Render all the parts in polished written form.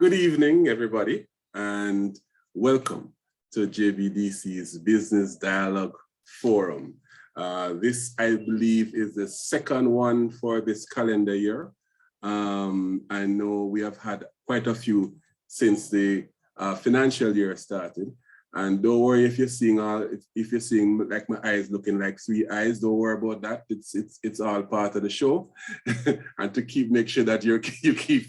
Good evening, everybody, and welcome to JBDC's Business Dialogue Forum. This, I believe, is the second one for this calendar year. I know we have had quite a few since the financial year started. And don't worry if you're seeing like my eyes looking like three eyes, don't worry about that. It's all part of the show. And to make sure that you keep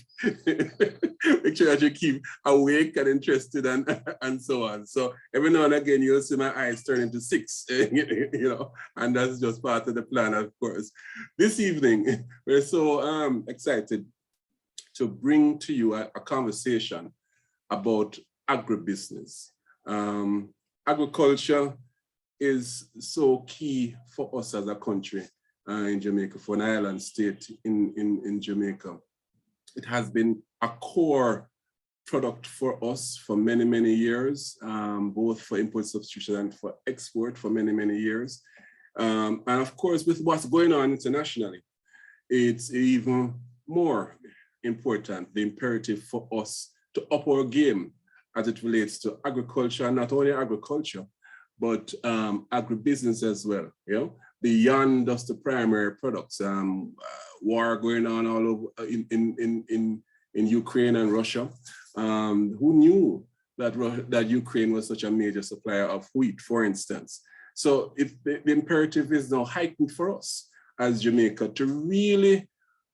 make sure that you keep awake and interested and so on. So every now and again you'll see my eyes turn into six, and that's just part of the plan, of course. This evening we're so excited to bring to you a conversation about agribusiness. Agriculture is so key for us as a country in Jamaica, for an island state in Jamaica. It has been a core product for us for many, many years, both for import substitution and for export for many, many years. And of course, with what's going on internationally, it's even more important, the imperative for us to up our game as it relates to agriculture, and not only agriculture, but agribusiness as well, beyond just the primary products. War going on all over in Ukraine and Russia. Who knew that Ukraine was such a major supplier of wheat, for instance? So the imperative is now heightened for us as Jamaica to really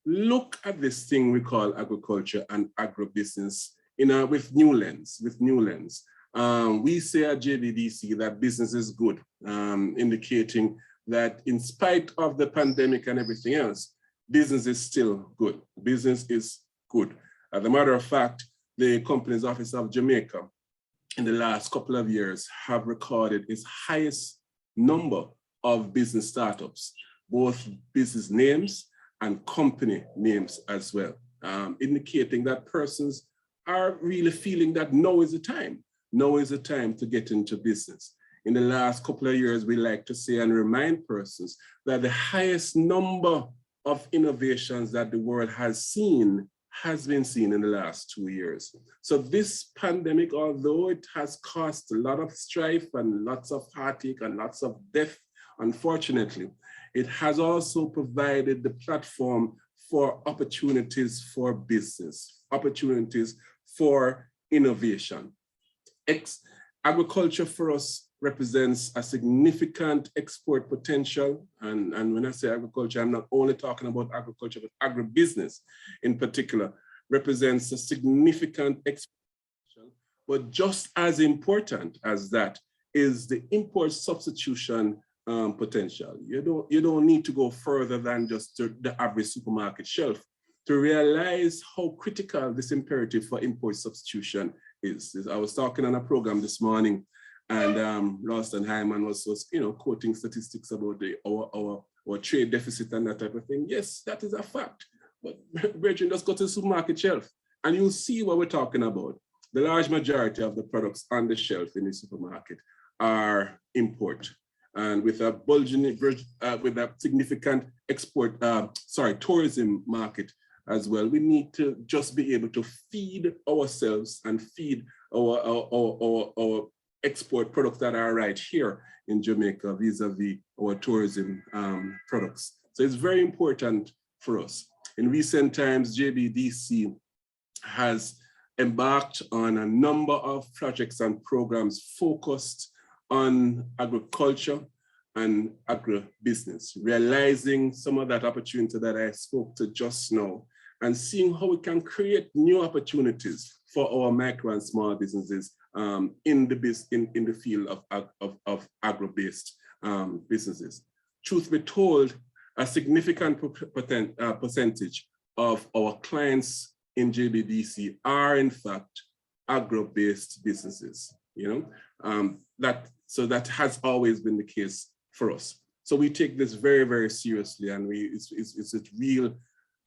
look at this thing we call agriculture and agribusiness with new lens. We say at JBDC that business is good, indicating that in spite of the pandemic and everything else, business is still good. Business is good. As a matter of fact, the Companies Office of Jamaica in the last couple of years have recorded its highest number of business startups, both business names and company names as well, indicating that persons are really feeling that now is the time. Now is the time to get into business. In the last couple of years, we like to say and remind persons that the highest number of innovations that the world has been seen in the last 2 years. So this pandemic, although it has caused a lot of strife and lots of heartache and lots of death, unfortunately, it has also provided the platform for opportunities for business, opportunities for innovation. Agriculture for us represents a significant export potential. And when I say agriculture, I'm not only talking about agriculture, but agribusiness in particular represents a significant export potential. But just as important as that is the import substitution potential. You don't need to go further than just the average supermarket shelf to realize how critical this imperative for import substitution is. I was talking on a program this morning, and Lawson Hyman was quoting statistics about our trade deficit and that type of thing. Yes, that is a fact. But Brethren, just go to the supermarket shelf and you'll see what we're talking about. The large majority of the products on the shelf in the supermarket are import. And with a with a significant tourism market as well, we need to just be able to feed ourselves and feed our export products that are right here in Jamaica vis-a-vis our tourism products. So it's very important for us. In recent times, JBDC has embarked on a number of projects and programs focused on agriculture and agribusiness, realizing some of that opportunity that I spoke to just now, and seeing how we can create new opportunities for our micro and small businesses in the field of agro-based businesses. Truth be told, a significant percentage of our clients in JBDC are in fact agro-based businesses. So that has always been the case for us. So we take this very, very seriously, and it's a real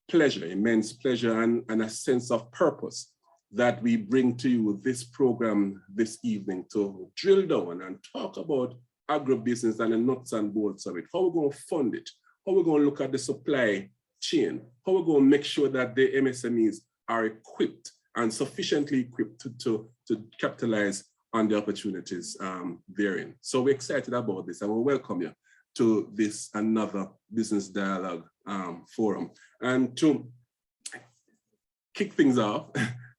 pleasure, immense pleasure, and a sense of purpose that we bring to you this program this evening to drill down and talk about agribusiness and the nuts and bolts of it. How we're going to fund it, how we're going to look at the supply chain, how we're going to make sure that the MSMEs are equipped and sufficiently equipped to capitalize on the opportunities therein. So we're excited about this, and we welcome you to this another business dialogue forum. And to kick things off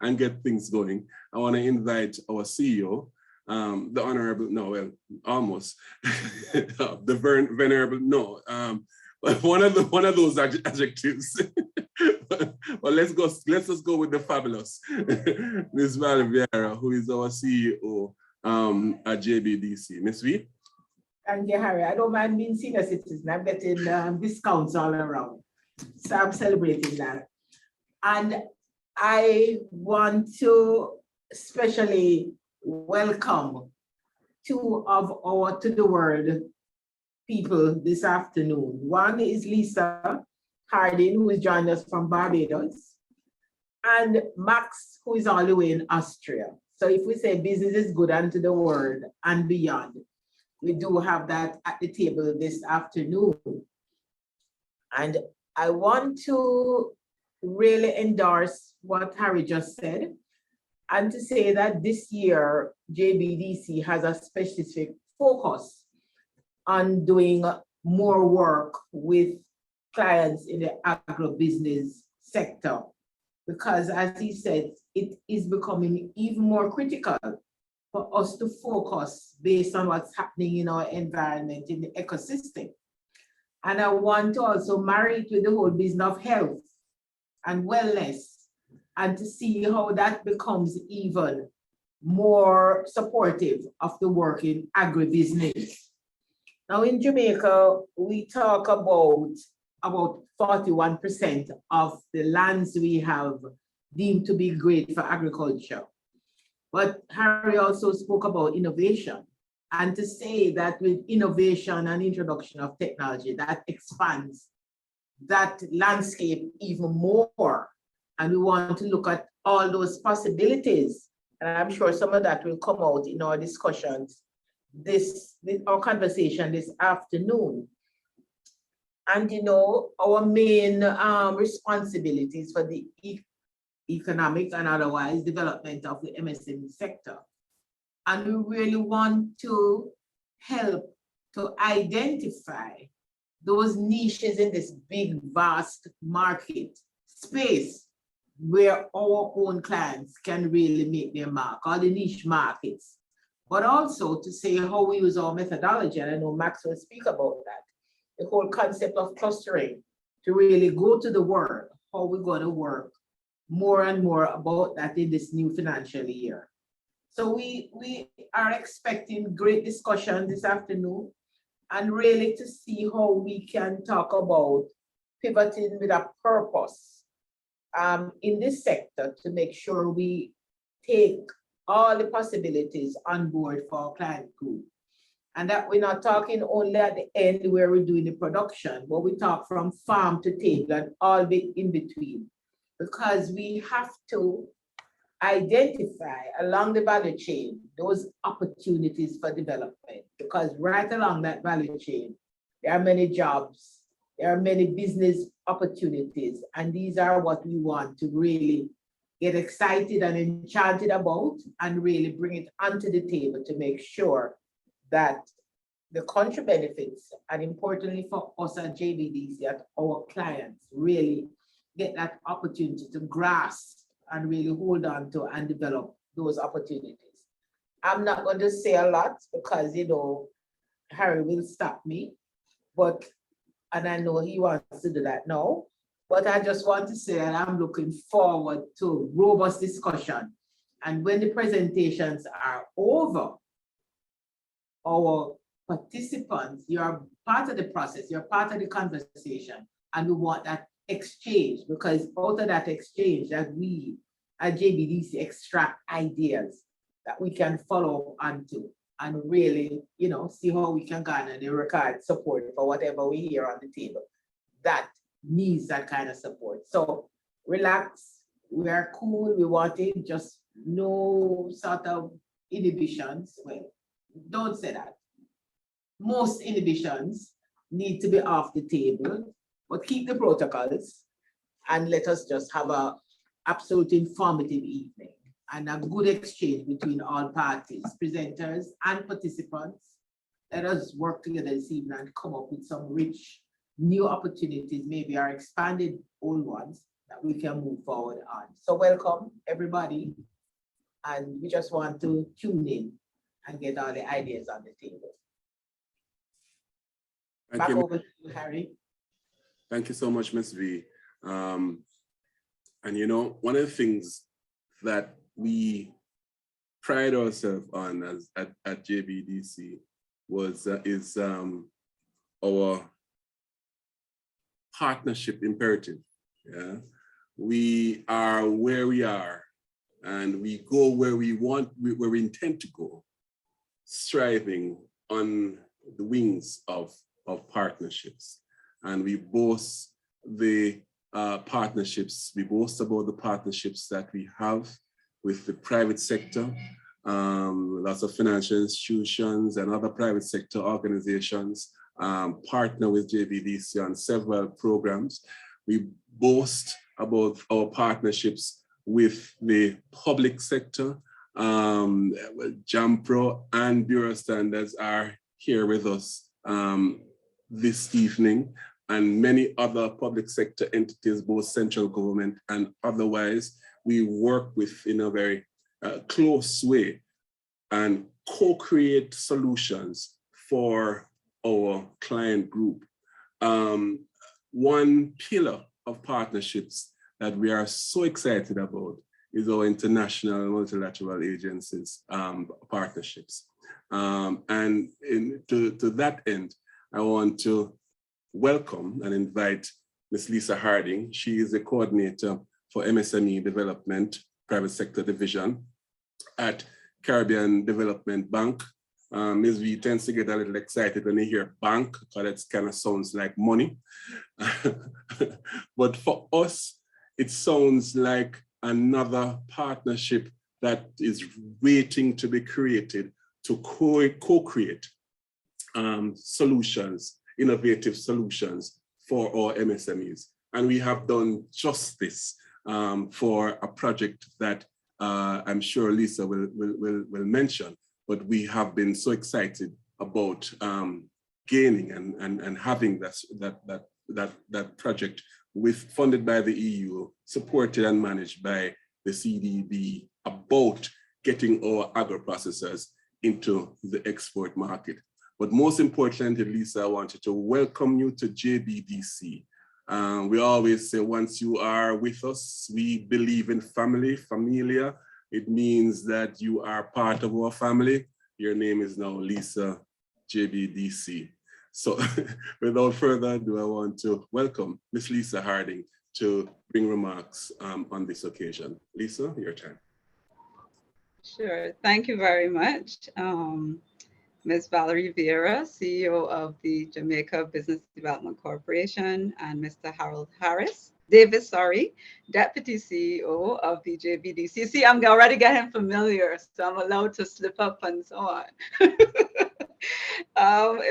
and get things going, I want to invite our CEO, the Honorable, no, well, almost, the Venerable, no, one of those adjectives. But let's just go with the fabulous Ms. Val Vieira, who is our CEO at JBDC. Ms. V? Thank you, Harry. I don't mind being senior citizen. I'm getting discounts all around. So I'm celebrating that. And I want to especially welcome two of our To The World people this afternoon. One is Lisa Harding, who is joining us from Barbados, and Max, who is all the way in Austria. So if we say business is good unto the world and beyond, we do have that at the table this afternoon. And I want to really endorse what Harry just said, and to say that this year, JBDC has a specific focus on doing more work with clients in the agribusiness sector, because as he said, it is becoming even more critical for us to focus based on what's happening in our environment, in the ecosystem. And I want to also marry it with the whole business of health and wellness, and to see how that becomes even more supportive of the work in agribusiness. Now in Jamaica, we talk about 41% of the lands we have deemed to be great for agriculture. But Harry also spoke about innovation, and to say that with innovation and introduction of technology, that expands that landscape even more. And we want to look at all those possibilities. And I'm sure some of that will come out in our discussions, our conversation this afternoon. And you know, our main responsibilities for the economic and otherwise development of the MSME sector. And we really want to help to identify those niches in this big, vast market space where our own clients can really make their mark, all the niche markets. But also to say how we use our methodology, and I know Max will speak about that, the whole concept of clustering, to really go to the world, how we're going to work more and more about that in this new financial year. So we are expecting great discussion this afternoon, and really to see how we can talk about pivoting with a purpose in this sector, to make sure we take all the possibilities on board for our client group. And that we're not talking only at the end where we're doing the production, but we talk from farm to table and all the in between, because we have to identify along the value chain those opportunities for development, because right along that value chain, there are many jobs, there are many business opportunities, and these are what we want to really get excited and enchanted about, and really bring it onto the table to make sure that the country benefits, and importantly for us at JBDC, that our clients really get that opportunity to grasp and really hold on to and develop those opportunities. I'm not going to say a lot because, you know, Harry will stop me, and I know he wants to do that now, but I just want to say that I'm looking forward to robust discussion. And when the presentations are over, our participants, you're part of the process, you're part of the conversation, and we want that exchange, because out of that exchange that we at JBDC extract ideas that we can follow onto, and really, you know, see how we can garner the required support for whatever we hear on the table that needs that kind of support. So relax, we are cool, we want it, just no sort of inhibitions. Well, don't say that. Most inhibitions need to be off the table, but keep the protocols and let us just have a absolute informative evening and a good exchange between all parties, presenters and participants. Let us work together this evening and come up with some rich new opportunities, maybe our expanded old ones that we can move forward on. So welcome everybody. And we just want to tune in and get all the ideas on the table. Back over to you, Harry. Thank you so much, Ms. V. And you know, one of the things that we pride ourselves on at JBDC is our partnership imperative. Yeah, we are where we are, and we go where we intend to go, striving on the wings of partnerships. And we boast the partnerships. We boast about the partnerships that we have with the private sector, lots of financial institutions and other private sector organizations partner with JBDC on several programs. We boast about our partnerships with the public sector. JAMPRO and Bureau Standards are here with us this evening, and many other public sector entities, both central government and otherwise, we work with in a very close way and co-create solutions for our client group. One pillar of partnerships that we are so excited about is our international multilateral agencies partnerships. And to that end, I want to welcome and invite Ms. Lisa Harding. She is the coordinator for MSME Development Private Sector Division at Caribbean Development Bank. Ms. V tends to get a little excited when you hear bank, because it kind of sounds like money. But for us, it sounds like another partnership that is waiting to be created to co-create solutions, innovative solutions for our MSMEs. And we have done just this for a project that I'm sure Lisa will mention, but we have been so excited about gaining and having that project funded by the EU, supported and managed by the CDB, about getting our agro-processors into the export market. But most importantly, Lisa, I wanted to welcome you to JBDC. We always say, once you are with us, we believe in family, familia. It means that you are part of our family. Your name is now Lisa JBDC. So without further ado, I want to welcome Ms. Lisa Harding to bring remarks on this occasion. Lisa, your turn. Sure, thank you very much. Ms. Valerie Vieira, CEO of the Jamaica Business Development Corporation, and Mr. Harold Davis, Deputy CEO of the JBDC. See, I'm already getting familiar, so I'm allowed to slip up and so on.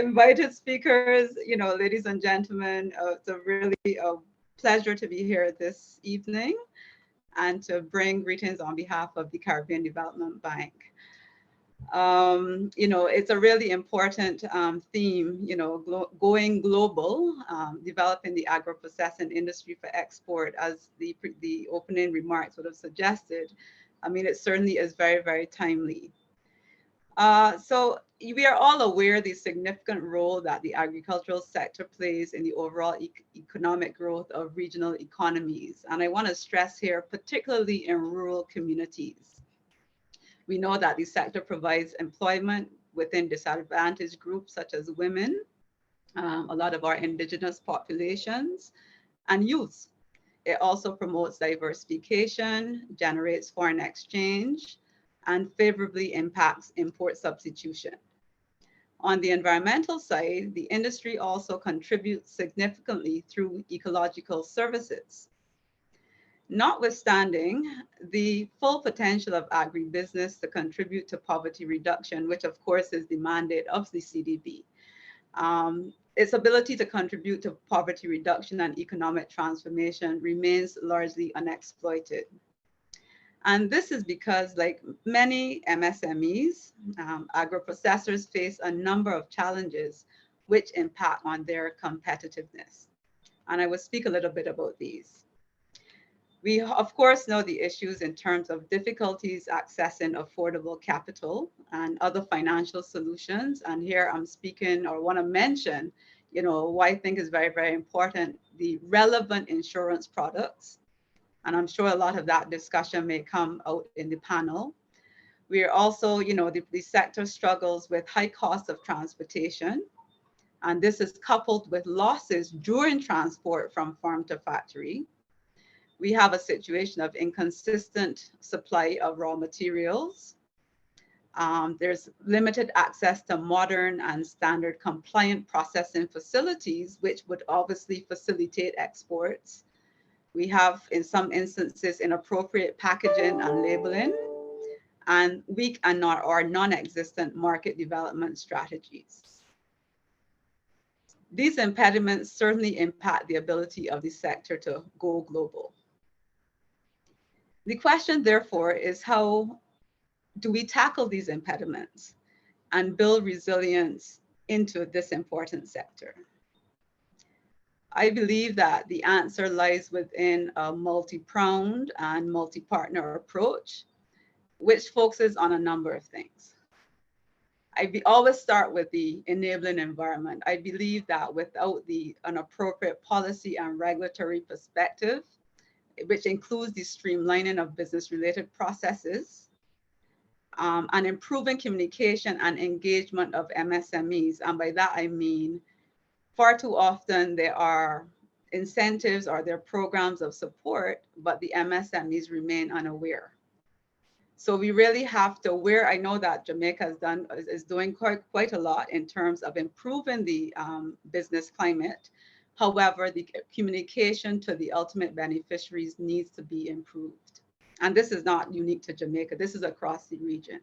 Invited speakers, ladies and gentlemen, it's a really pleasure to be here this evening and to bring greetings on behalf of the Caribbean Development Bank. It's a really important theme, going global, developing the agro-processing industry for export, as the opening remarks would have suggested. I mean, it certainly is very, very timely. So we are all aware of the significant role that the agricultural sector plays in the overall economic growth of regional economies. And I want to stress here, particularly in rural communities. We know that the sector provides employment within disadvantaged groups such as women, a lot of our indigenous populations, and youth. It also promotes diversification, generates foreign exchange, and favorably impacts import substitution. On the environmental side, the industry also contributes significantly through ecological services. Notwithstanding the full potential of agribusiness to contribute to poverty reduction, which of course is the mandate of the CDB, its ability to contribute to poverty reduction and economic transformation remains largely unexploited. And this is because, like many MSMEs, agro-processors face a number of challenges which impact on their competitiveness. And I will speak a little bit about these. We, of course, know the issues in terms of difficulties accessing affordable capital and other financial solutions. And here I'm speaking or want to mention, what I think is very, very important, the relevant insurance products. And I'm sure a lot of that discussion may come out in the panel. We are also, the sector struggles with high costs of transportation. And this is coupled with losses during transport from farm to factory. We have a situation of inconsistent supply of raw materials. There's limited access to modern and standard compliant processing facilities, which would obviously facilitate exports. We have, in some instances, inappropriate packaging and labeling, and weak and or non-existent market development strategies. These impediments certainly impact the ability of the sector to go global. The question, therefore, is how do we tackle these impediments and build resilience into this important sector? I believe that the answer lies within a multi-pronged and multi-partner approach, which focuses on a number of things. I always start with the enabling environment. I believe that without an appropriate policy and regulatory perspective, which includes the streamlining of business-related processes, and improving communication and engagement of MSMEs, and by that I mean far too often there are incentives or there are programs of support, but the MSMEs remain unaware. So we really have to, where I know that Jamaica is doing quite a lot in terms of improving the business climate. However, the communication to the ultimate beneficiaries needs to be improved. And this is not unique to Jamaica, this is across the region.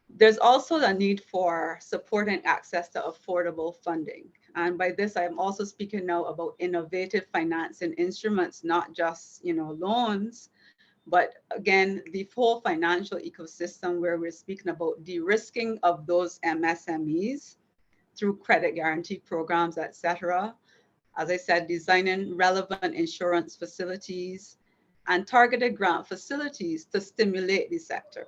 There's also a need for supporting access to affordable funding. And by this, I'm also speaking now about innovative financing instruments, not just loans, but again, the whole financial ecosystem where we're speaking about de-risking of those MSMEs through credit guarantee programs, et cetera. As I said, designing relevant insurance facilities and targeted grant facilities to stimulate the sector.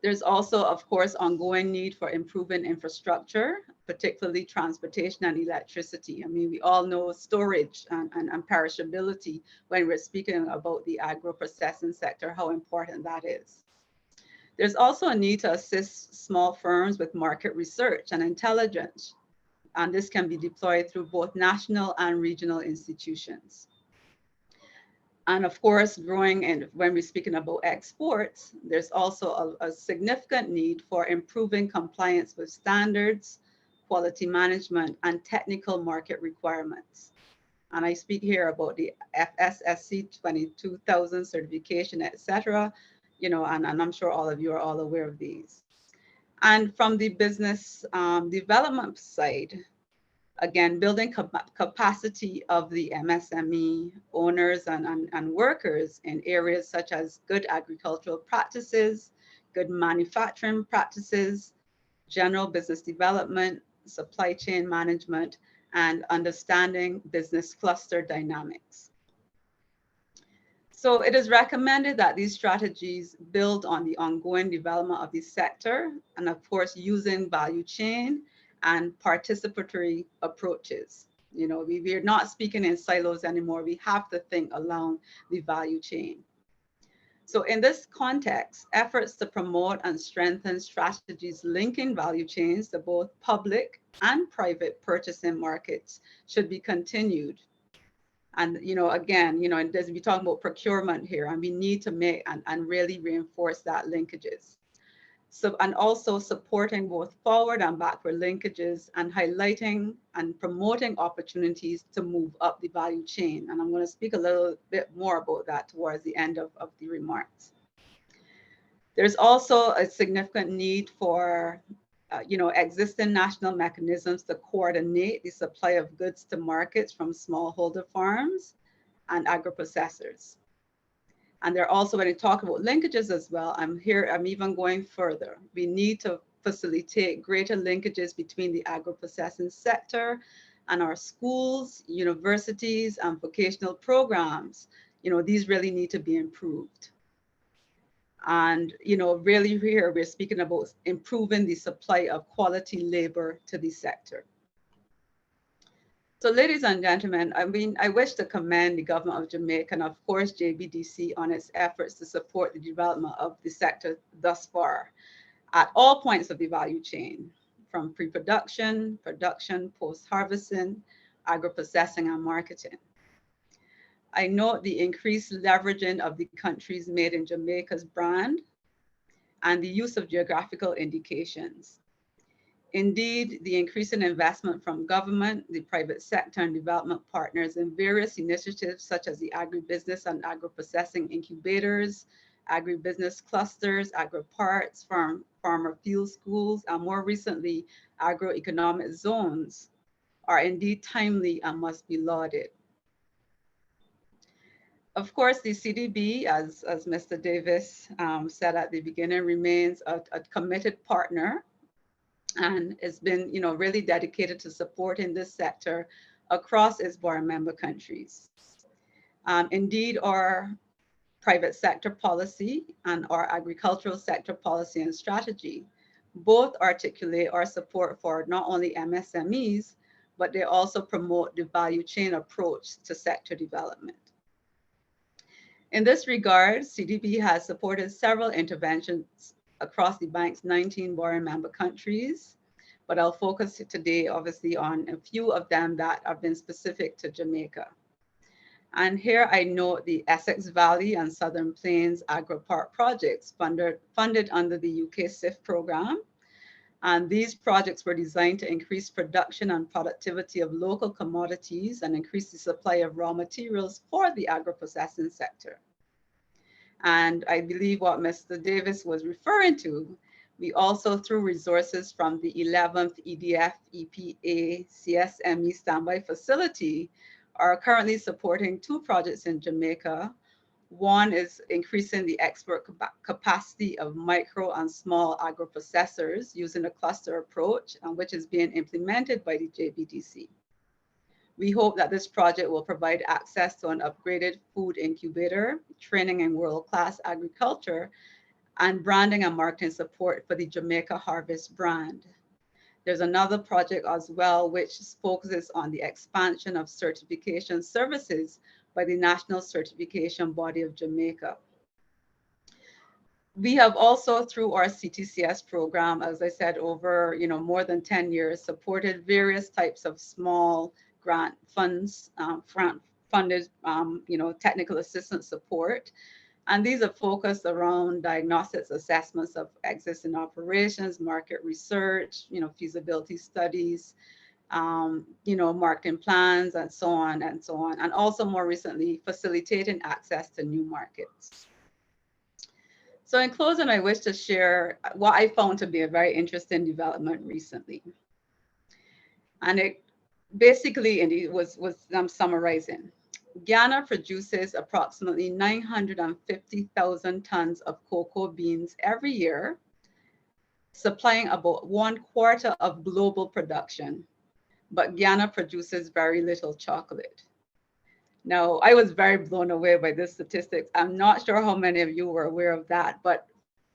There's also, of course, ongoing need for improving infrastructure, particularly transportation and electricity. I mean, we all know storage and perishability when we're speaking about the agro-processing sector, how important that is. There's also a need to assist small firms with market research and intelligence, and this can be deployed through both national and regional institutions. And of course, growing, and when we're speaking about exports, there's also a significant need for improving compliance with standards, quality management, and technical market requirements. And I speak here about the FSSC 22000 certification, et cetera, and I'm sure all of you are all aware of these. And from the business development side, again, building capacity of the MSME owners and workers in areas such as good agricultural practices, good manufacturing practices, general business development, supply chain management, and understanding business cluster dynamics. So it is recommended that these strategies build on the ongoing development of the sector, and of course, using value chain and participatory approaches. We're not speaking in silos anymore. We have to think along the value chain. So in this context, efforts to promote and strengthen strategies linking value chains to both public and private purchasing markets should be continued. And, again, and there's, we talk about procurement here, and we need to make and really reinforce that linkages. So, and also supporting both forward and backward linkages and highlighting and promoting opportunities to move up the value chain. And I'm going to speak a little bit more about that towards the end of the remarks. There's also a significant need for existing national mechanisms to coordinate the supply of goods to markets from smallholder farms and agro-processors. And they're also, when you talk about linkages as well, I'm even going further. We need to facilitate greater linkages between the agro-processing sector and our schools, universities, and vocational programs. These really need to be improved. And, really here, we're speaking about improving the supply of quality labor to the sector. So ladies and gentlemen, I wish to commend the government of Jamaica and of course JBDC on its efforts to support the development of the sector thus far at all points of the value chain, from pre-production, production, post-harvesting, agro-processing, and marketing. I note the increased leveraging of the country's Made in Jamaica's brand and the use of geographical indications. Indeed, the increasing investment from government, the private sector, and development partners in various initiatives such as the agribusiness and agro-processing incubators, agribusiness clusters, agro-parks, farmer field schools, and more recently, agroeconomic zones are indeed timely and must be lauded. Of course, the CDB, as Mr. Davis said at the beginning, remains a committed partner and has been, really dedicated to supporting this sector across its board member countries. Indeed, our private sector policy and our agricultural sector policy and strategy both articulate our support for not only MSMEs, but they also promote the value chain approach to sector development. In this regard, CDB has supported several interventions across the bank's 19 board member countries, but I'll focus today obviously on a few of them that have been specific to Jamaica. And here I note the Essex Valley and Southern Plains Agro-Park projects funded under the UK SIF program. And these projects were designed to increase production and productivity of local commodities and increase the supply of raw materials for the agro-processing sector. And I believe what Mr. Davis was referring to, we also, through resources from the 11th EDF EPA CSME standby facility, are currently supporting two projects in Jamaica. One is increasing the export capacity of micro and small agro-processors using a cluster approach, which is being implemented by the JBDC. We hope that this project will provide access to an upgraded food incubator, training in world-class agriculture, and branding and marketing support for the Jamaica Harvest brand. There's another project as well, which focuses on the expansion of certification services by the National Certification Body of Jamaica. We have also, through our CTCS program, as I said, over more than 10 years, supported various types of small grant funds, funded technical assistance support. And these are focused around diagnostics, assessments of existing operations, market research, feasibility studies, marketing plans, and so on and so on. And also more recently, facilitating access to new markets. So in closing, I wish to share what I found to be a very interesting development recently. And it basically, and it was I'm summarizing. Ghana produces approximately 950,000 tons of cocoa beans every year, supplying about 1/4 of global production. But Ghana produces very little chocolate. Now, I was very blown away by this statistics. I'm not sure how many of you were aware of that, but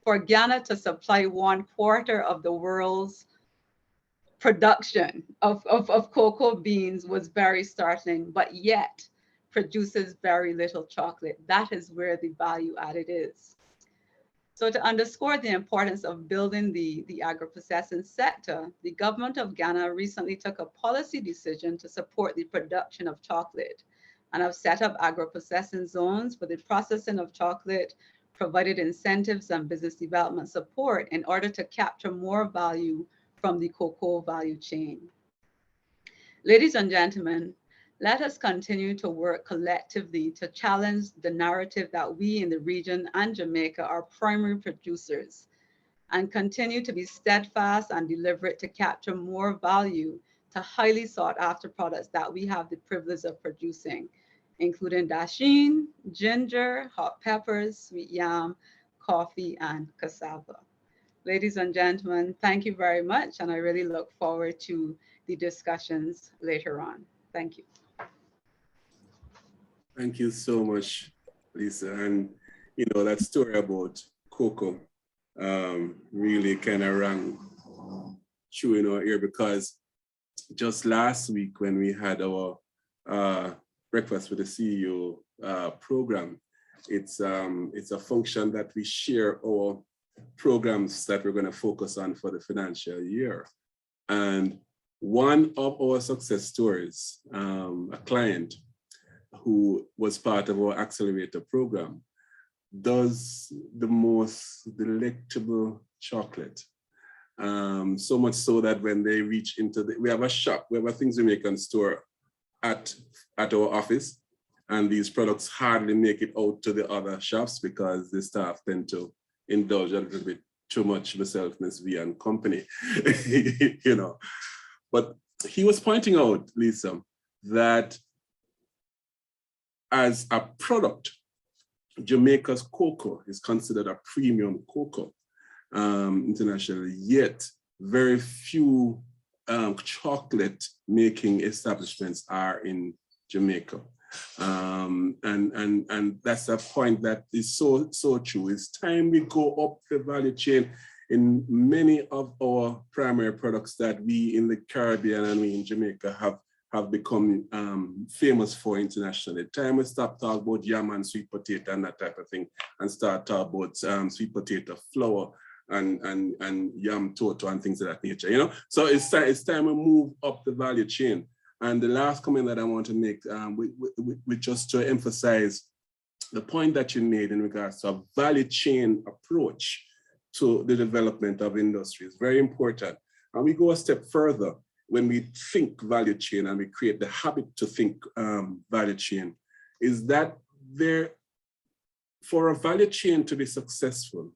for Ghana to supply 1/4 of the world's production of cocoa beans was very startling, but yet produces very little chocolate. That is where the value added is. So to underscore the importance of building the agro-processing sector, the government of Ghana recently took a policy decision to support the production of chocolate and have set up agro-processing zones for the processing of chocolate, provided incentives and business development support in order to capture more value from the cocoa value chain. Ladies and gentlemen, let us continue to work collectively to challenge the narrative that we in the region and Jamaica are primary producers and continue to be steadfast and deliberate to capture more value to highly sought after products that we have the privilege of producing, including dasheen, ginger, hot peppers, sweet yam, coffee, and cassava. Ladies and gentlemen, thank you very much, and I really look forward to the discussions later on. Thank you. Thank you so much, Lisa. And you know, that story about cocoa really kind of rang true in our ear, because just last week when we had our breakfast with the CEO program, it's a function that we share our programs that we're going to focus on for the financial year. And one of our success stories, a client who was part of our accelerator program, does the most delectable chocolate. So much so that when they reach into we have a shop, we have a things we make and store at our office, and these products hardly make it out to the other shops because the staff tend to indulge a little bit too much myself, Ms. V and company, you know. But he was pointing out, Lisa, that as a product, Jamaica's cocoa is considered a premium cocoa internationally, yet very few chocolate making establishments are in Jamaica. And that's a point that is so true. It's time we go up the value chain in many of our primary products that we in the Caribbean and we in Jamaica have become famous for internationally. Time we stop talking about yam and sweet potato and that type of thing, and start talking about sweet potato flour and yam toto and things of that nature, you know? So it's time we move up the value chain. And the last comment that I want to make, just to emphasize the point that you made in regards to a value chain approach to the development of industry is very important. And we go a step further when we think value chain and we create the habit to think value chain, is that for a value chain to be successful,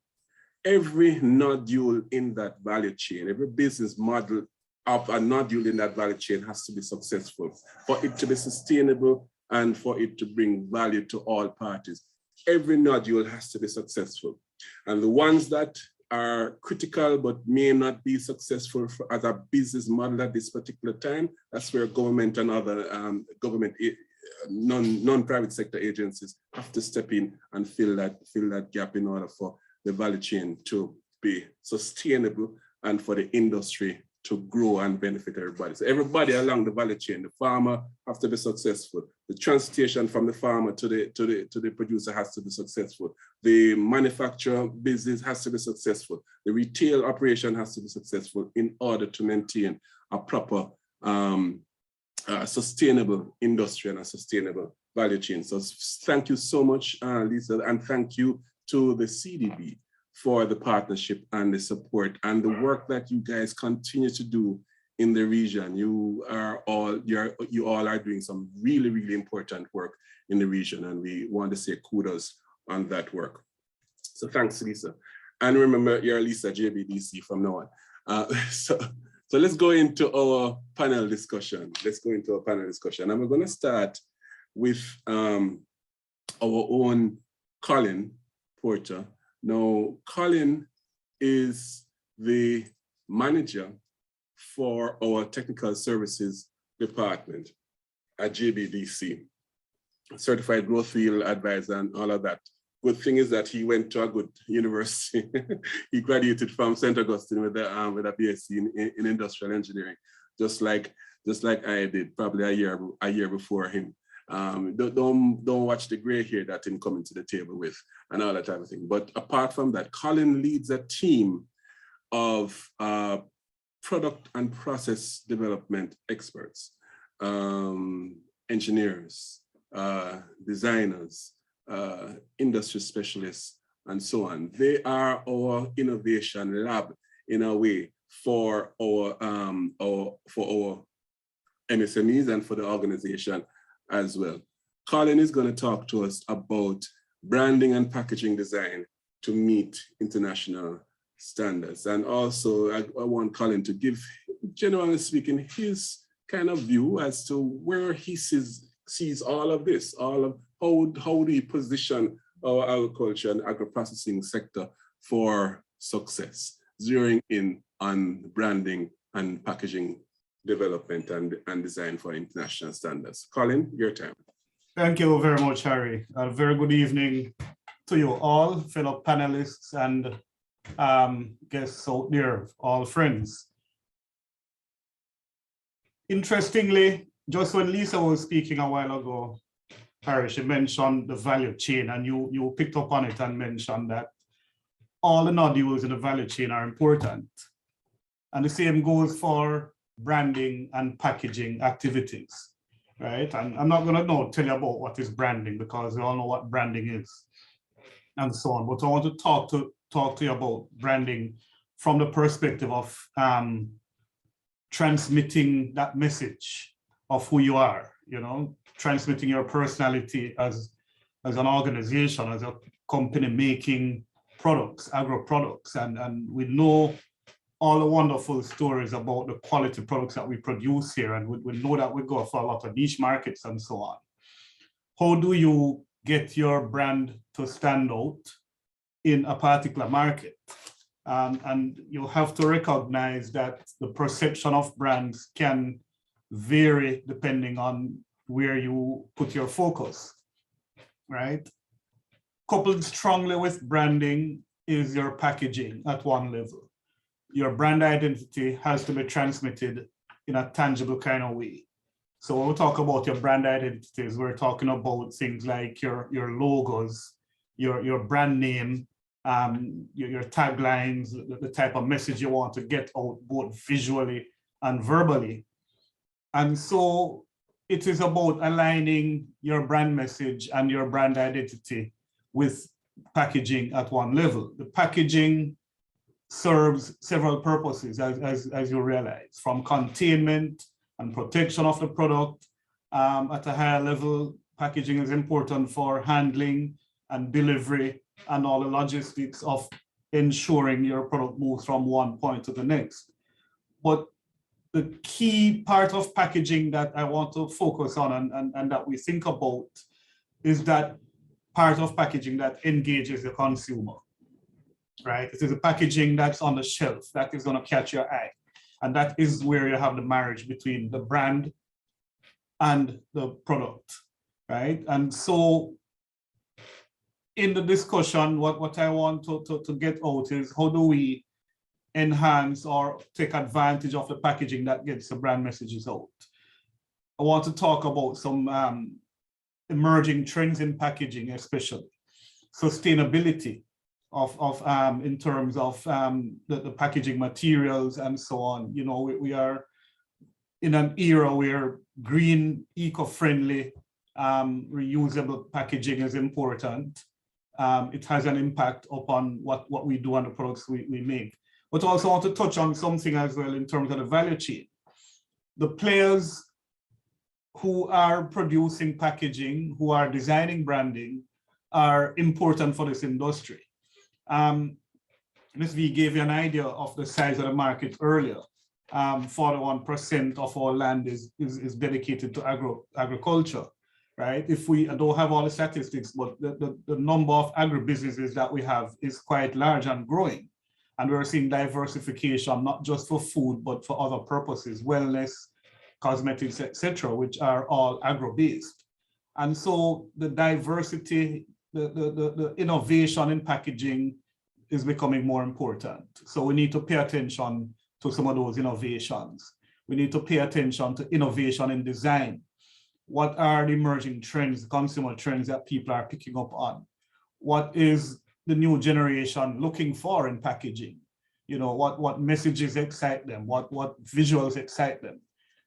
every nodule in that value chain, every business model of a nodule in that value chain has to be successful for it to be sustainable and for it to bring value to all parties. Every nodule has to be successful. And the ones that are critical but may not be successful as a business model at this particular time, that's where government and other non-private sector agencies have to step in and fill that gap in order for the value chain to be sustainable and for the industry to grow and benefit everybody. So everybody along the value chain, the farmer has to be successful. The transportation from the farmer to the producer has to be successful. The manufacturer business has to be successful. The retail operation has to be successful in order to maintain a proper sustainable industry and a sustainable value chain. So thank you so much, Lisa, and thank you to the CDB for the partnership and the support and the work that you guys continue to do in the region. You all are doing some really, really important work in the region, and we want to say kudos on that work. So thanks, Lisa. And remember, you're Lisa, JBDC from now on. So let's go into our panel discussion. And we're going to start with our own Colin Porter. Now, Colin is the manager for our technical services department at JBDC, certified growth field advisor and all of that. Good thing is that he went to a good university. He graduated from St. Augustine with a BSc in industrial engineering, just like I did, probably a year before him. Don't watch the gray hair that him coming to the table with and all that type of thing. But apart from that, Colin leads a team of product and process development experts, engineers, designers, industry specialists, and so on. They are our innovation lab in a way for our MSMEs and for the organization as well. Colin is going to talk to us about branding and packaging design to meet international standards. And also I want Colin to give, generally speaking, his kind of view as to where he sees all of this, all of how do you position our agriculture and agro-processing sector for success, zeroing in on branding and packaging development and design for international standards. Colin, your turn. Thank you very much, Harry. A very good evening to you all, fellow panelists and guests out there, all friends. Interestingly, just when Lisa was speaking a while ago, Harry, she mentioned the value chain, and you picked up on it and mentioned that all the nodules in the value chain are important. And the same goes for branding and packaging activities, right? And I'm not going to now tell you about what is branding, because we all know what branding is and so on. But I want to talk to you about branding from the perspective of transmitting that message of who you are, you know, transmitting your personality as an organization, as a company making products, agro products, and we know all the wonderful stories about the quality products that we produce here, and we know that we go for a lot of niche markets and so on. How do you get your brand to stand out in a particular market? And you have to recognize that the perception of brands can vary depending on where you put your focus, right? Coupled strongly with branding is your packaging at one level. Your brand identity has to be transmitted in a tangible kind of way. So when we talk about your brand identities, we're talking about things like your logos, your brand name, your taglines, the type of message you want to get out both visually and verbally. And so it is about aligning your brand message and your brand identity with packaging at one level. The packaging serves several purposes, as you realize, from containment and protection of the product. At a higher level, packaging is important for handling and delivery and all the logistics of ensuring your product moves from one point to the next. But the key part of packaging that I want to focus on and that we think about is that part of packaging that engages the consumer, right? It is a packaging that's on the shelf that is going to catch your eye. And that is where you have the marriage between the brand and the product, right? And so in the discussion, what I want to get out is how do we enhance or take advantage of the packaging that gets the brand messages out. I want to talk about some emerging trends in packaging, especially sustainability of in terms of the packaging materials and so on. You know, we are in an era where green, eco-friendly, reusable packaging is important. It has an impact upon what we do and the products we make. But I also want to touch on something as well in terms of the value chain. The players who are producing packaging, who are designing branding, are important for this industry. Ms. V gave you an idea of the size of the market earlier. 41% of our land is dedicated to agriculture, right? If we I don't have all the statistics, but the number of agribusinesses that we have is quite large and growing. And we're seeing diversification, not just for food, but for other purposes, wellness, cosmetics, etc., which are all agro-based. And so the diversity, the innovation in packaging is becoming more important. So we need to pay attention to some of those innovations. We need to pay attention to innovation in design. What are the emerging trends, consumer trends that people are picking up on? What is the new generation looking for in packaging? You know, what messages excite them? What visuals excite them?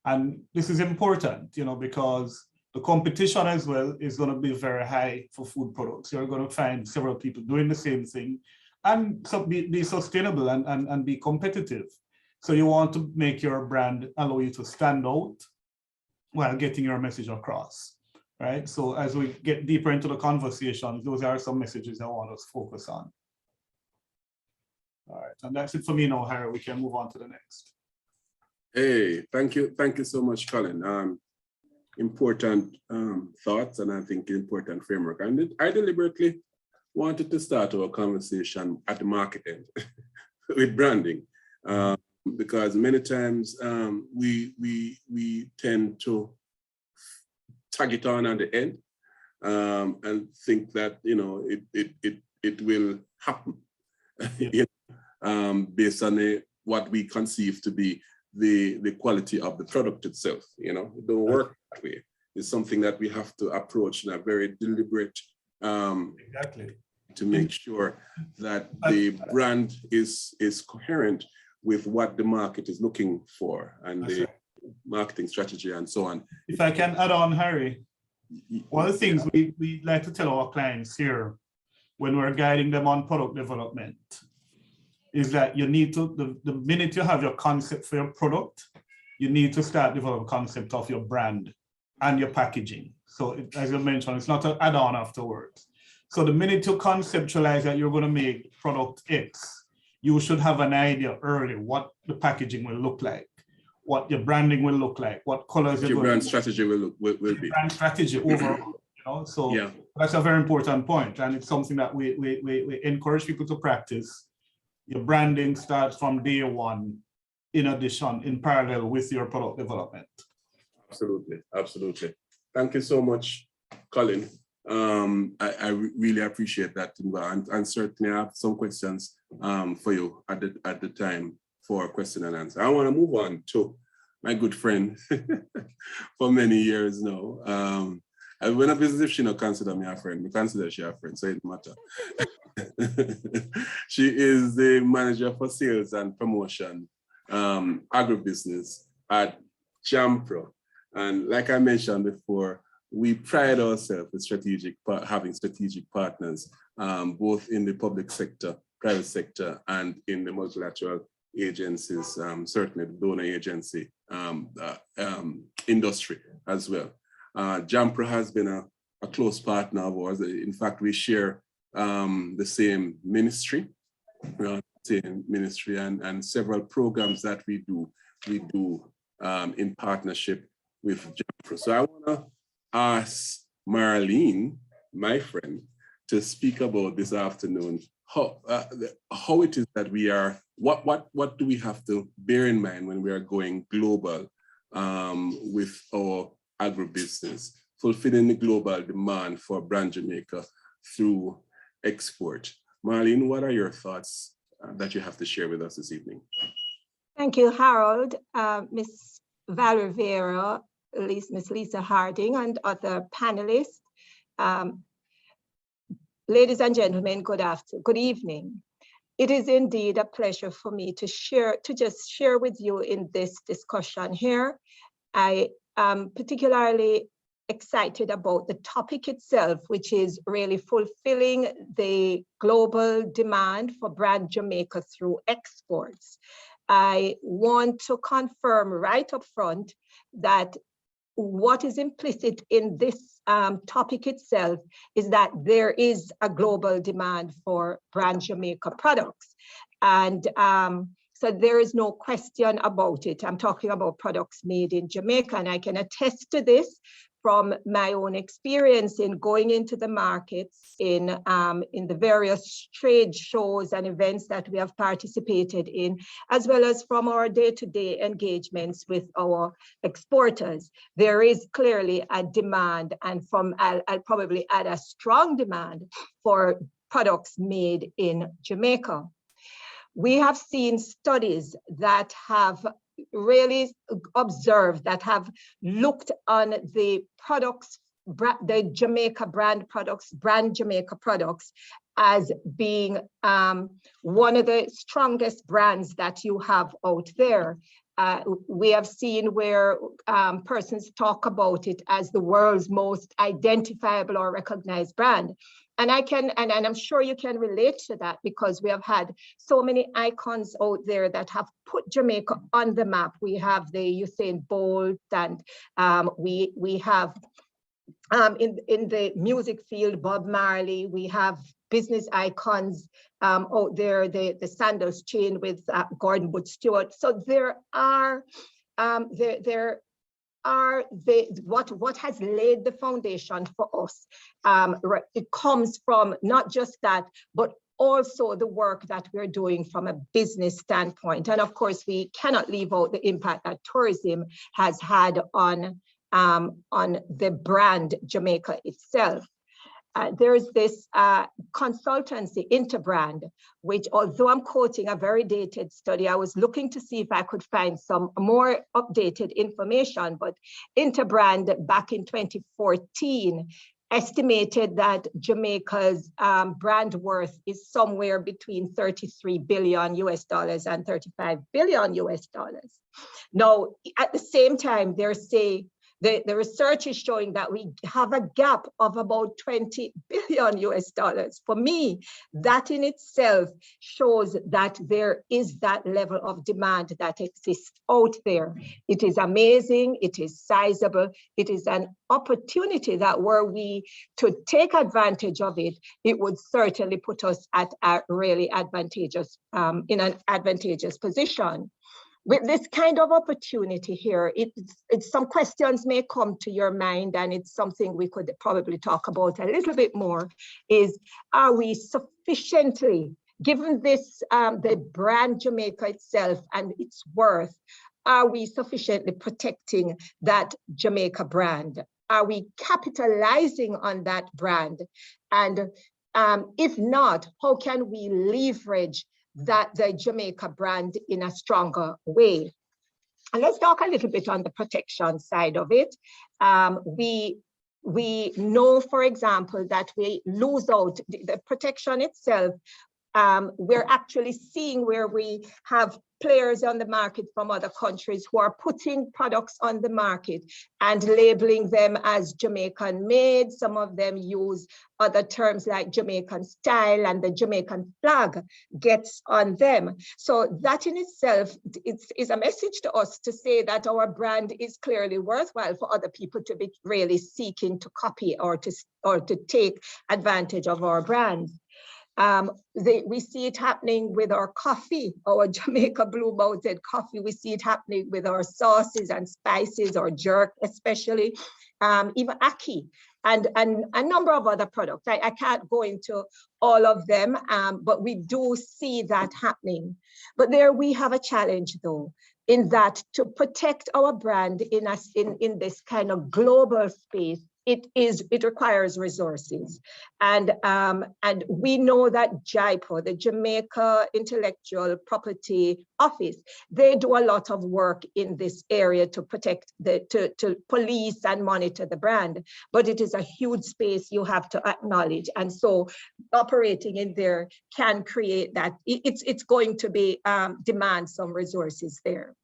And this is important, you know, because the competition as well is going to be very high for food products. You're going to find several people doing the same thing and so be sustainable and be competitive. So you want to make your brand allow you to stand out while getting your message across, right? So as we get deeper into the conversation, those are some messages I want us to focus on. All right, and that's it for me now, Harry. We can move on to the next. Hey, thank you so much, Colin. Important thoughts, and I think important framework. And I deliberately wanted to start our conversation at the market end with branding, because many times we tend to tag it on at the end and think that it will happen based on what we conceive to be the quality of the product itself. It don't work that way. It's something that we have to approach in a very deliberate Exactly. to make sure that the brand is coherent with what the market is looking for and That's the right. marketing strategy and so on. If I can add on, Harry, one of the things we like to tell our clients here when we're guiding them on product development is that you need to, the minute you have your concept for your product, you need to start developing a concept of your brand and your packaging. So as you mentioned, it's not an add-on afterwards. So the minute you conceptualize that you're going to make product X, you should have an idea early what the packaging will look like, what your branding will look like, what colors Your brand strategy will be. Brand strategy overall, So yeah, that's a very important point, and it's something that we encourage people to practice. Your branding starts from day one, in parallel with your product development. Absolutely. Thank you so much, Colin. I really appreciate that, and certainly I have some questions for you at the time for question and answer. I want to move on to my good friend for many years now. I went up as if she not consider me a friend. I consider she a friend, so it matter. She is the manager for sales and promotion, agribusiness at JAMPRO. And like I mentioned before, we pride ourselves with having strategic partners, both in the public sector, private sector, and in the multilateral agencies, certainly the donor agency industry as well. JAMPRO has been a close partner of ours. In fact, we share the same ministry, and several programs that we do in partnership with JAMPRO. So I want to ask Marlene, my friend, to speak about this afternoon how it is that we are. What do we have to bear in mind when we are going global with our agribusiness, fulfilling the global demand for brand Jamaica through export? Marlene, what are your thoughts that you have to share with us this evening? Thank you, Harold, Ms. Valerie Vera, Ms. Lisa Harding, and other panelists. Ladies and gentlemen, good evening. It is indeed a pleasure for me to just share with you in this discussion here. I am particularly excited about the topic itself, which is really fulfilling the global demand for brand Jamaica through exports. I want to confirm right up front that what is implicit in this topic itself is that there is a global demand for brand Jamaica products. And so there is no question about it. I'm talking about products made in Jamaica, and I can attest to this from my own experience in going into the markets in the various trade shows and events that we have participated in, as well as from our day-to-day engagements with our exporters. There is clearly a demand, and I'll probably add a strong demand for products made in Jamaica. We have seen studies that have really observed, that have looked on the products, the Jamaica brand products, brand Jamaica products, as being one of the strongest brands that you have out there. We have seen where persons talk about it as the world's most identifiable or recognized brand. And I'm sure you can relate to that, because we have had so many icons out there that have put Jamaica on the map. We have the Usain Bolt, and we have in the music field, Bob Marley. We have business icons out there, the sandals chain with Gordon Wood Stewart. So there are what has laid the foundation for us. It comes from not just that, but also the work that we're doing from a business standpoint. And of course, we cannot leave out the impact that tourism has had on the brand Jamaica itself. There's this consultancy, Interbrand, which, although I'm quoting a very dated study, I was looking to see if I could find some more updated information, but Interbrand back in 2014 estimated that Jamaica's brand worth is somewhere between $33 billion and $35 billion. Now, at the same time, they're saying, the research is showing that we have a gap of about $20 billion. For me, that in itself shows that there is that level of demand that exists out there. It is amazing, it is sizable, it is an opportunity that were we to take advantage of it, it would certainly put us at a really advantageous, in an advantageous position. With this kind of opportunity here, it's some questions may come to your mind, and it's something we could probably talk about a little bit more, is are we sufficiently, given this, the brand Jamaica itself and its worth, are we sufficiently protecting that Jamaica brand? Are we capitalizing on that brand? And if not, how can we leverage that the Jamaica brand in a stronger way? And let's talk a little bit on the protection side of it. We know, for example, that we lose out the protection itself. We're actually seeing where we have players on the market from other countries who are putting products on the market and labeling them as Jamaican made. Some of them use other terms like Jamaican style, and the Jamaican flag gets on them. So that in itself is a message to us to say that our brand is clearly worthwhile for other people to be really seeking to copy or to take advantage of our brand. We see it happening with our coffee, our Jamaica Blue Mountain coffee. We see it happening with our sauces and spices, or jerk especially, even ackee, and a number of other products. I can't go into all of them, but we do see that happening. But there we have a challenge though, in that to protect our brand in this kind of global space, it requires resources. And we know that JIPO, the Jamaica Intellectual Property Office, they do a lot of work in this area to protect, to police and monitor the brand, but it is a huge space you have to acknowledge. And so operating in there can create that, it's going to be demand some resources there.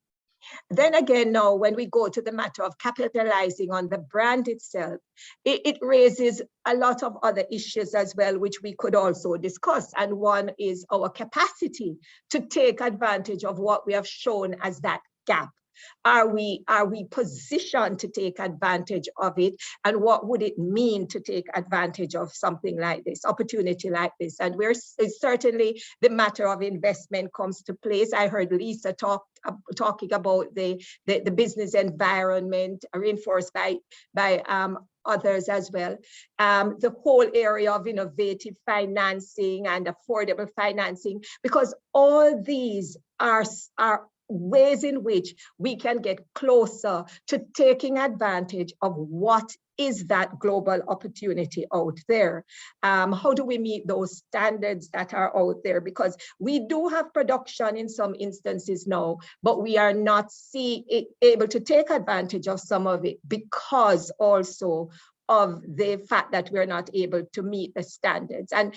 Then again, now, when we go to the matter of capitalizing on the brand itself, it raises a lot of other issues as well, which we could also discuss. And one is our capacity to take advantage of what we have shown as that gap. Are we positioned to take advantage of it? And what would it mean to take advantage of something like this, opportunity like this? And certainly the matter of investment comes to place. I heard Lisa talking about the business environment reinforced by others as well. The whole area of innovative financing and affordable financing, because all these are ways in which we can get closer to taking advantage of what is that global opportunity out there. How do we meet those standards that are out there? Because we do have production in some instances now, but we are not able to take advantage of some of it because also of the fact that we're not able to meet the standards. And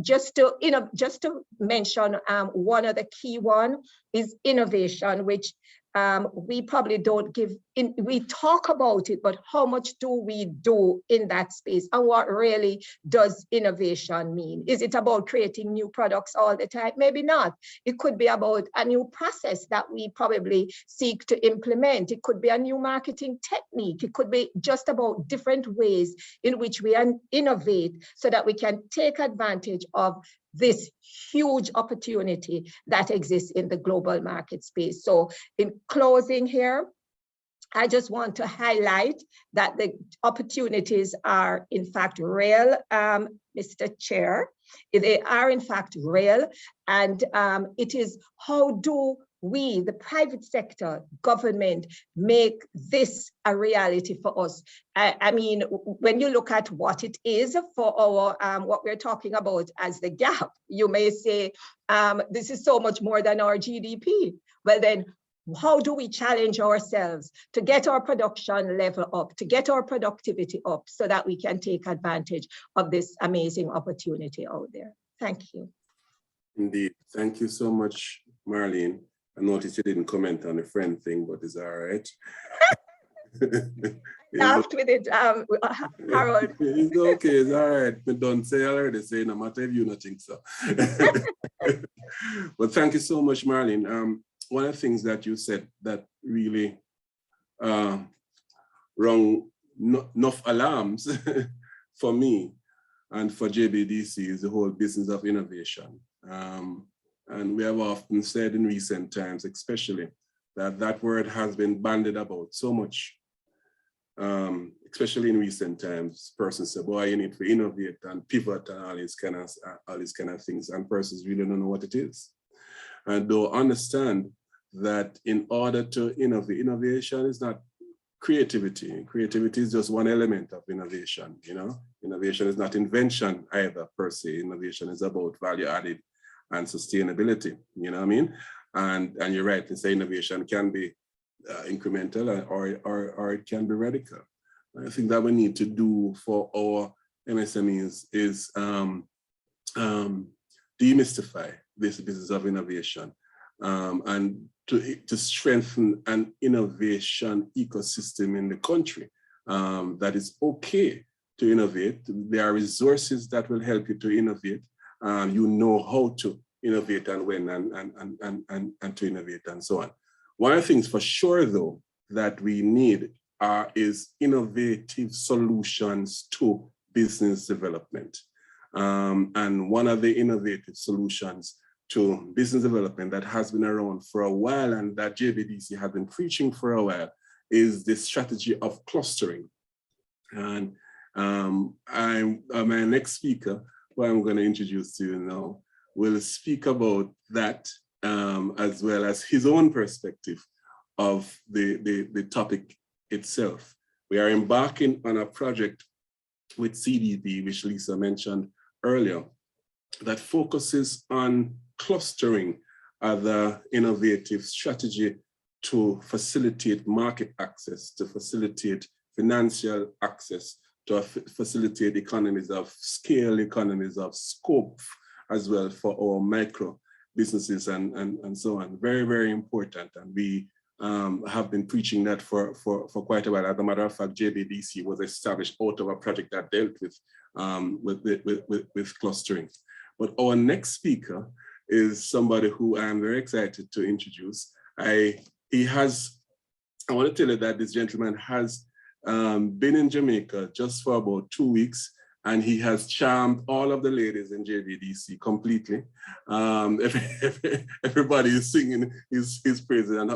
just to mention one of the key one is innovation, which we probably don't we talk about it, but how much do we do in that space? And what really does innovation mean? Is it about creating new products all the time? Maybe not. It could be about a new process that we probably seek to implement. It could be a new marketing technique. It could be just about different ways in which we innovate so that we can take advantage of this huge opportunity that exists in the global market space. So in closing here, I just want to highlight that the opportunities are in fact real, Mr. Chair. They are in fact real, and it is how do we, the private sector, government, make this a reality for us? I mean, when you look at what it is for our, what we're talking about as the gap, you may say, this is so much more than our GDP. Well then, how do we challenge ourselves to get our production level up, to get our productivity up so that we can take advantage of this amazing opportunity out there? Thank you. Indeed. Thank you so much, Marlene. I noticed you didn't comment on the friend thing, but it's all right. Laughed with it, Harold. It's okay, it's all right. But don't say already, say no matter if you don't think so. But thank you so much, Marlene. One of the things that you said that really rung enough alarms for me and for JBDC is the whole business of innovation. And we have often said in recent times, especially, that that word has been bandied about so much, especially in recent times. Persons say, boy, you need to innovate and pivot and all these kind of things, and persons really don't know what it is. And they'll understand that in order to innovate, innovation is not creativity. Creativity is just one element of innovation, you know? Innovation is not invention either, per se. Innovation is about value added and sustainability, you know what I mean? And you're right, to say innovation can be incremental or it can be radical. I think that we need to do for our MSMEs is demystify this business of innovation and to strengthen an innovation ecosystem in the country that is okay to innovate. There are resources that will help you to innovate. You know how to innovate and when and to innovate and so on. One of the things for sure though that we need is innovative solutions to business development. And one of the innovative solutions to business development that has been around for a while and that JBDC has been preaching for a while is the strategy of clustering. And my next speaker, who I'm going to introduce to you now, will speak about that as well as his own perspective of the topic itself. We are embarking on a project with CDP, which Lisa mentioned earlier, that focuses on clustering the innovative strategy to facilitate market access, to facilitate financial access, to facilitate economies of scale, economies of scope as well for our micro businesses and so on. Very, very important. And we have been preaching that for quite a while. As a matter of fact, JBDC was established out of a project that dealt with clustering. But our next speaker is somebody who I'm very excited to introduce. I want to tell you that this gentleman has been in Jamaica just for about 2 weeks, and he has charmed all of the ladies in JBDC completely. Everybody is singing his praises, and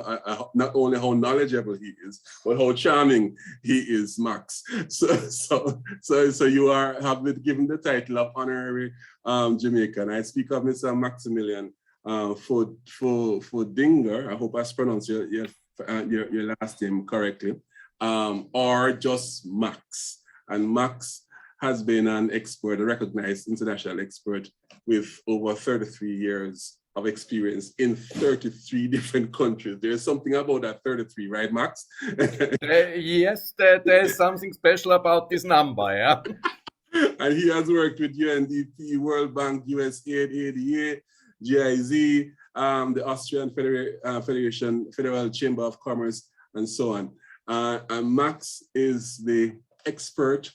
not only how knowledgeable he is, but how charming he is, Max. So you have been given the title of honorary Jamaican. I speak of Mr. Maximilian Fodinger. I hope I pronounced your last name correctly, or just Max. And Max has been an expert, a recognized international expert with over 33 years of experience in 33 different countries. There's something about that 33, right, Max? Yes, there's something special about this number, yeah. And he has worked with UNDP, World Bank, USAID, ADA, GIZ, the Austrian Federation, Federal Chamber of Commerce, and so on. And Max is the expert,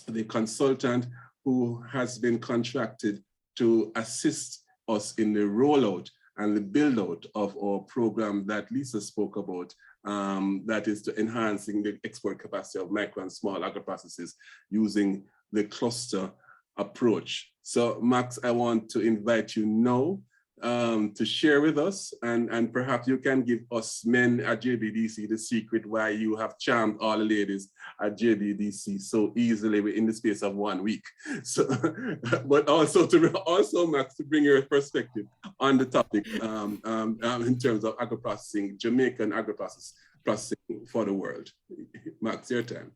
the consultant who has been contracted to assist us in the rollout and the build out of our program that Lisa spoke about, that is to enhancing the export capacity of micro and small agro-processes using the cluster approach. So Max, I want to invite you now to share with us, and perhaps you can give us men at JBDC the secret why you have charmed all the ladies at JBDC so easily within the space of 1 week. So, but also Max, to bring your perspective on the topic in terms of agro-processing, Jamaican agro-processing for the world. Max, your time.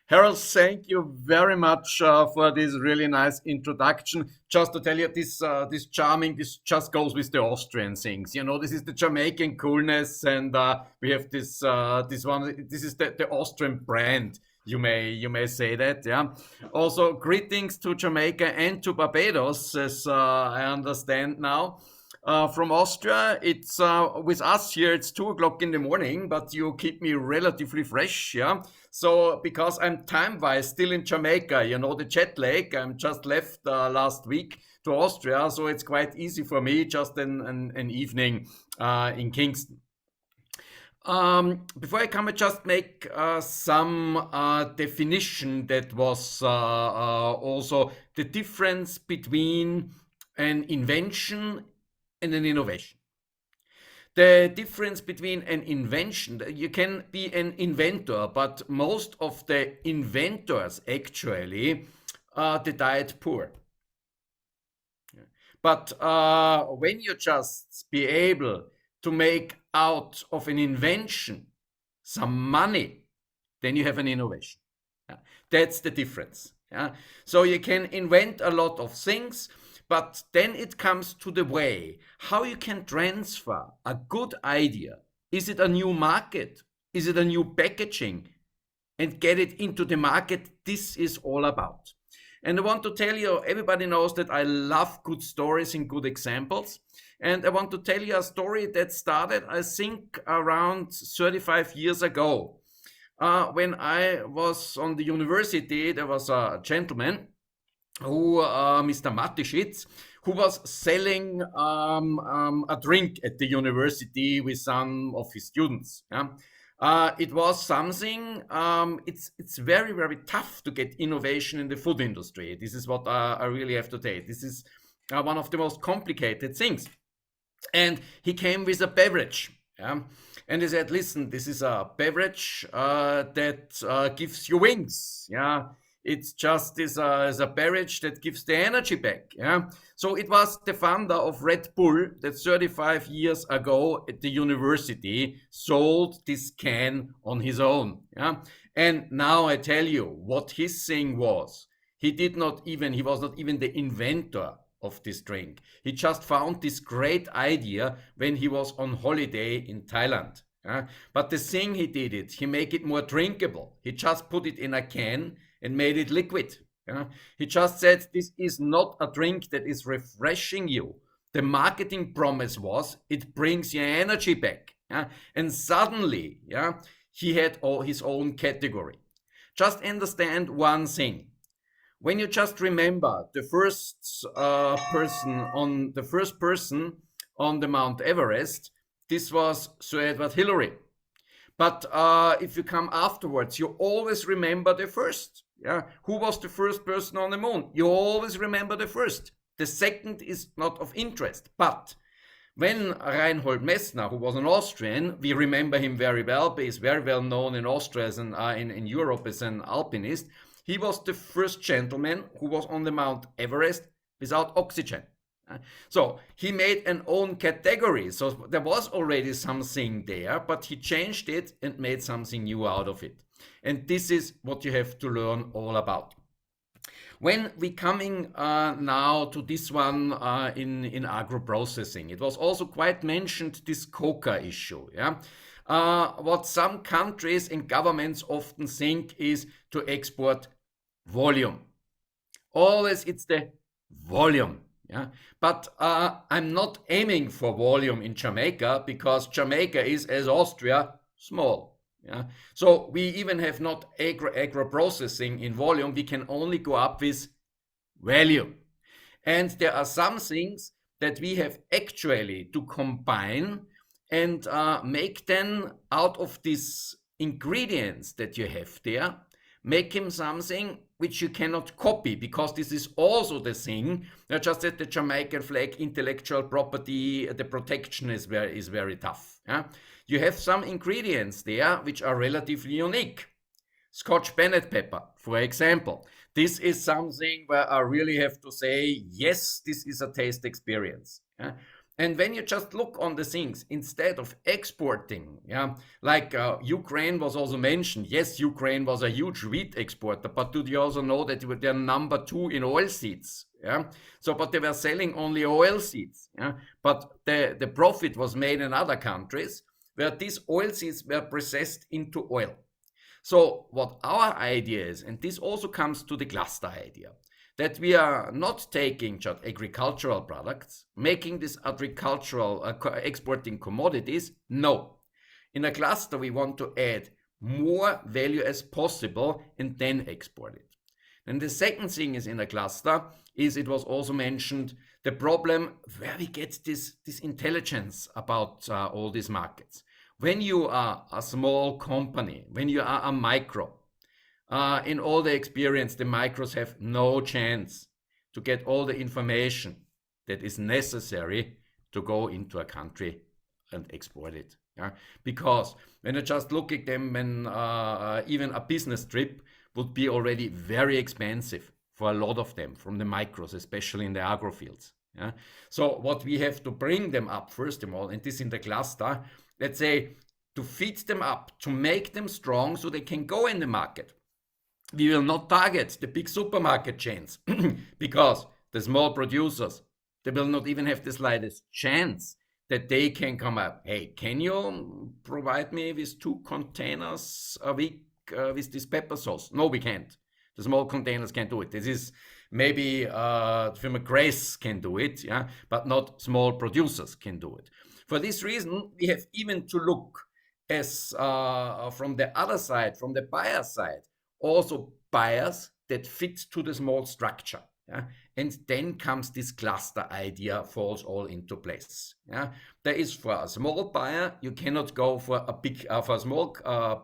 Harold, thank you very much for this really nice introduction. Just to tell you, this charming, this just goes with the Austrian things. You know, this is the Jamaican coolness, and we have this one. This is the Austrian brand. You may say that, yeah. Also, greetings to Jamaica and to Barbados, as I understand now. From Austria, it's with us here, it's 2 o'clock in the morning, but you keep me relatively fresh, yeah. So because I'm time-wise still in Jamaica, you know, the jet lag, I'm just left last week to Austria, so it's quite easy for me, just an evening in Kingston. Before I come, I just make some definition that was also the difference between an invention and an innovation. The difference between an invention, you can be an inventor, but most of the inventors actually they died poor. But when you just be able to make out of an invention some money, then you have an innovation. That's the difference. So you can invent a lot of things, but then it comes to the way how you can transfer a good idea. Is it a new market? Is it a new packaging? And get it into the market. This is all about. And I want to tell you, everybody knows that I love good stories and good examples. And I want to tell you a story that started, I think, around 35 years ago. When I was on the university, there was a gentleman who, Mr. Matischitz, who was selling a drink at the university with some of his students. It was something, it's very, very tough to get innovation in the food industry. This is what I really have to say. This is one of the most complicated things. And he came with a beverage. And he said, listen, this is a beverage that gives you wings. It's just as a beverage that gives the energy back. So it was the founder of Red Bull that 35 years ago at the university sold this can on his own. And now I tell you what his thing was. He was not even the inventor of this drink. He just found this great idea when he was on holiday in Thailand. But the thing he did he made it more drinkable. He just put it in a can and made it liquid. He just said, this is not a drink that is refreshing you. The marketing promise was, it brings your energy back. And suddenly, he had all his own category. Just understand one thing. When you just remember the first person on the Mount Everest, this was Sir Edward Hillary. But if you come afterwards, you always remember the first. Who was the first person on the moon? You always remember the first. The second is not of interest. But when Reinhold Messner, who was an Austrian, we remember him very well, but he's very well known in Austria as in Europe as an alpinist. He was the first gentleman who was on the Mount Everest without oxygen. So he made an own category. So there was already something there, but he changed it and made something new out of it. And this is what you have to learn all about. When we coming now to this one in agro-processing, it was also quite mentioned, this coca issue. What some countries and governments often think is to export volume. Always it's the volume. Yeah, but I'm not aiming for volume in Jamaica because Jamaica is, as Austria, small. Yeah, so we even have not agro-processing in volume. We can only go up with value. And there are some things that we have actually to combine and make then out of these ingredients that you have there, make him something which you cannot copy, because this is also the thing. Just that the Jamaican flag, intellectual property, the protection is very tough. Yeah? You have some ingredients there which are relatively unique. Scotch bonnet pepper, for example. This is something where I really have to say, yes, this is a taste experience. Yeah? And when you just look on the things, instead of exporting, yeah, like Ukraine was also mentioned. Yes, Ukraine was a huge wheat exporter, but do you also know that they're number 2 in oilseeds? Yeah. So, but they were selling only oilseeds. Yeah. But the profit was made in other countries where these oilseeds were processed into oil. So what our idea is, and this also comes to the cluster idea, that we are not taking just agricultural products, making this agricultural, exporting commodities. No. In a cluster, we want to add more value as possible and then export it. And the second thing is in a cluster is, it was also mentioned, the problem where we get this intelligence about all these markets. When you are a small company, when you are a micro, in all the experience, the micros have no chance to get all the information that is necessary to go into a country and export it. Yeah? Because when you just look at them, when even a business trip would be already very expensive for a lot of them, from the micros, especially in the agro fields. Yeah? So what we have to bring them up, first of all, and this in the cluster, let's say, to feed them up, to make them strong so they can go in the market. We will not target the big supermarket chains because the small producers, they will not even have the slightest chance that they can come up. Hey, can you provide me with 2 containers a week with this pepper sauce? No, we can't. The small containers can't do it. This is maybe firma Grace can do it, yeah, but not small producers can do it. For this reason, we have even to look as from the other side, from the buyer side, also buyers that fit to the small structure. Yeah? And then comes this cluster idea, falls all into place. Yeah? There is, for a small buyer, you cannot go for a big, for a small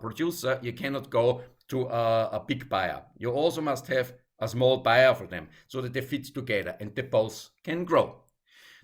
producer, you cannot go to a big buyer. You also must have a small buyer for them so that they fit together and they both can grow.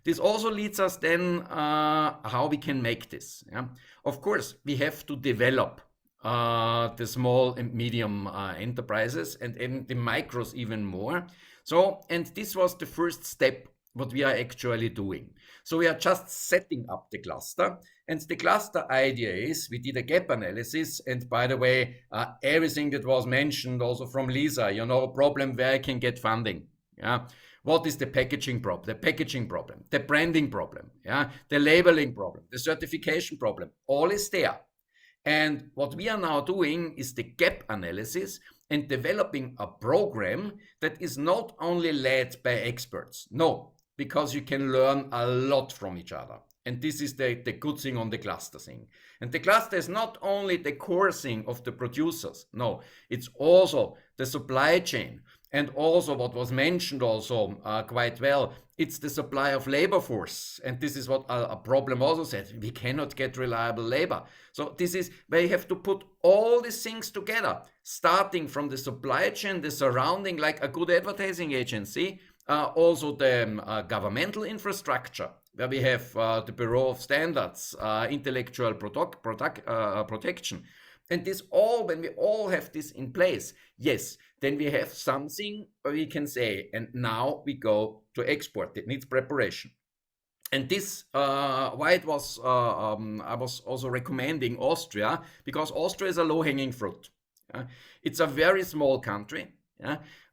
This also leads us then how we can make this. Yeah? Of course, we have to develop the small and medium enterprises and the micros even more. So, and this was the first step, what we are actually doing. So we are just setting up the cluster, and the cluster idea is, we did a gap analysis, and by the way, everything that was mentioned also from Lisa, you know, problem where I can get funding. Yeah. What is the packaging problem? The packaging problem, the branding problem, yeah, the labeling problem, the certification problem, all is there. And what we are now doing is the gap analysis and developing a program that is not only led by experts. No, because you can learn a lot from each other. And this is the good thing on the cluster thing. And the cluster is not only the core thing of the producers. No, it's also the supply chain. And also what was mentioned also quite well, it's the supply of labor force. And this is what a problem also said. We cannot get reliable labor. So this is where you have to put all these things together, starting from the supply chain, the surrounding, like a good advertising agency, also the governmental infrastructure, where we have the Bureau of Standards, intellectual protection. And this all, when we all have this in place, yes, then we have something where we can say, and now we go to export. It needs preparation. And this, why it was, I was also recommending Austria, because Austria is a low-hanging fruit. It's a very small country.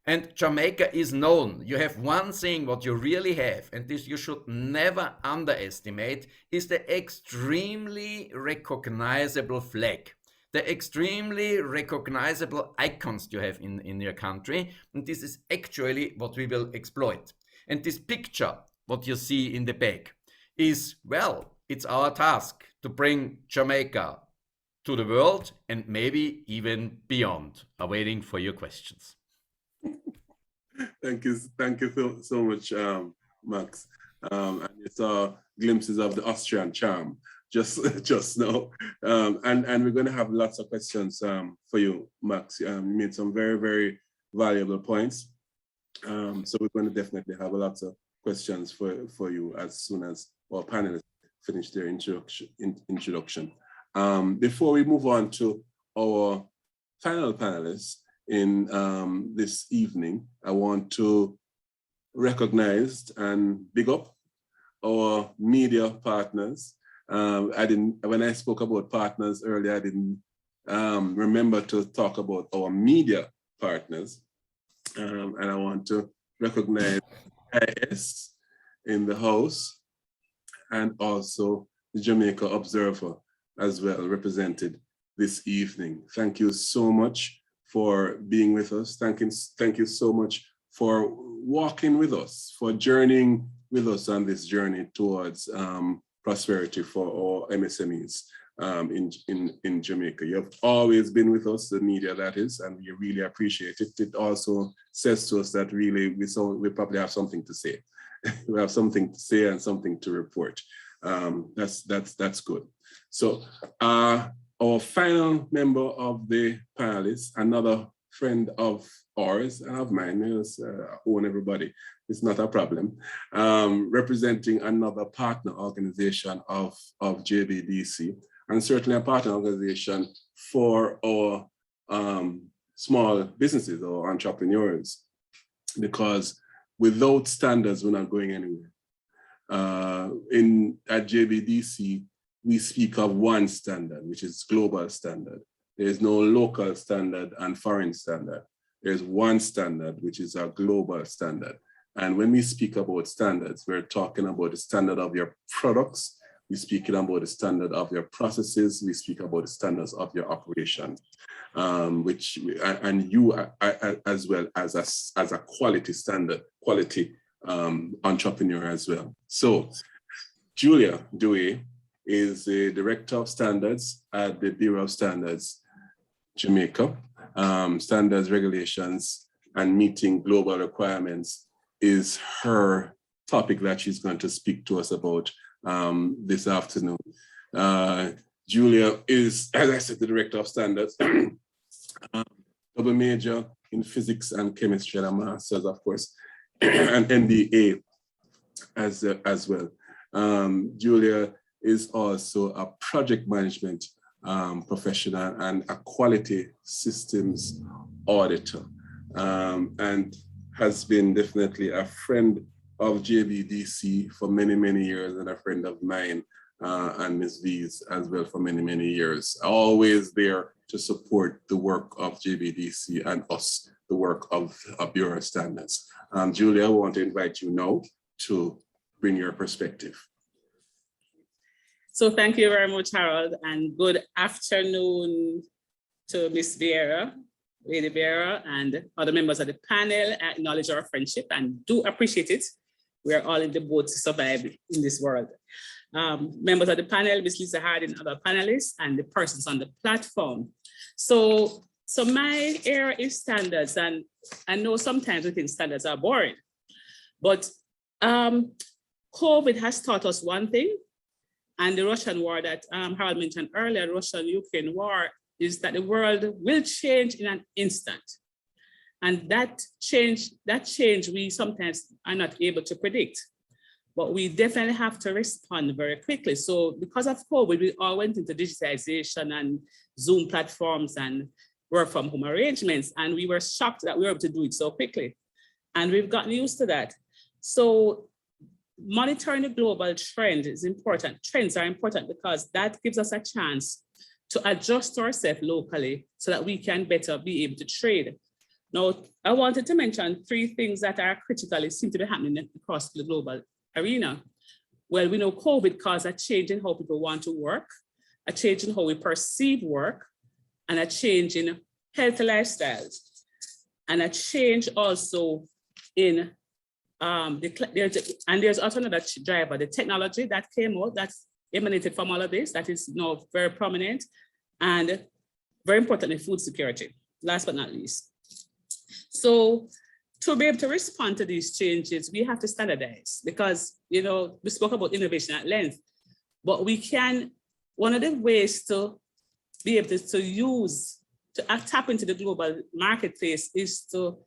And Jamaica is known. You have one thing what you really have, and this you should never underestimate, is the extremely recognizable flag. The extremely recognizable icons you have in your country. And this is actually what we will exploit. And this picture, what you see in the back, is, well, it's our task to bring Jamaica to the world and maybe even beyond. Awaiting for your questions. Thank you so much, Max. And you saw glimpses of the Austrian charm just now. And we're going to have lots of questions for you, Max. You made some very, very valuable points. So we're going to definitely have lots of questions for you as soon as our panelists finish their introduction. Before we move on to our final panelists in this evening, I want to recognize and big up our media partners. When I spoke about partners earlier, I didn't remember to talk about our media partners. And I want to recognize IS in the house and also the Jamaica Observer as well, represented this evening. Thank you so much for being with us. Thank you so much for walking with us, for journeying with us on this journey towards prosperity for our MSMEs in Jamaica. You have always been with us, the media that is, and we really appreciate it. It also says to us that really we probably have something to say. We have something to say and something to report. That's good. So our final member of the panelists, another friend of ours and of mine, own everybody, it's not a problem, representing another partner organization of JBDC, and certainly a partner organization for our small businesses or entrepreneurs, because without standards, we're not going anywhere. At JBDC, we speak of one standard, which is global standard. There is no local standard and foreign standard. There's one standard, which is a global standard. And when we speak about standards, we're talking about the standard of your products. We're speaking about the standard of your processes. We speak about the standards of your operations, and you as well as a quality standard, quality entrepreneur as well. So Julia Dewey is the Director of Standards at the Bureau of Standards, Jamaica. Standards, regulations, and meeting global requirements is her topic that she's going to speak to us about this afternoon. Julia is, as I said, the Director of Standards, double major in physics and chemistry, and a master's, of course, and MBA as well. Julia is also a project management professional and a quality systems auditor, and has been definitely a friend of JBDC for many, many years, and a friend of mine and Ms. V's as well for many, many years. Always there to support the work of JBDC and us, the work of Bureau of Standards. Julia, I want to invite you now to bring your perspective. So thank you very much, Harold, and good afternoon to Ms. Vieira, Lady Vieira, and other members of the panel. I acknowledge our friendship and do appreciate it. We are all in the boat to survive in this world. Members of the panel, Ms. Lisa Harding, other panelists, and the persons on the platform. So my area is standards, and I know sometimes we think standards are boring, but COVID has taught us one thing, and the Russian war that Harold mentioned earlier, the Russian-Ukraine war, is that the world will change in an instant. And that change we sometimes are not able to predict, but we definitely have to respond very quickly. So because of COVID, we all went into digitization and Zoom platforms and work from home arrangements, and we were shocked that we were able to do it so quickly. And we've gotten used to that. So monitoring the global trend is important. Trends are important because that gives us a chance to adjust ourselves locally so that we can better be able to trade. Now, I wanted to mention 3 things that are critically seem to be happening across the global arena. Well, we know COVID caused a change in how people want to work, a change in how we perceive work, and a change in healthy lifestyles, and a change also in there's also another driver, the technology that came out that's emanated from all of this, that is now very prominent, and very importantly, food security, last but not least. So to be able to respond to these changes, we have to standardize, because, you know, we spoke about innovation at length, but we can, one of the ways to be able to tap into the global marketplace is to,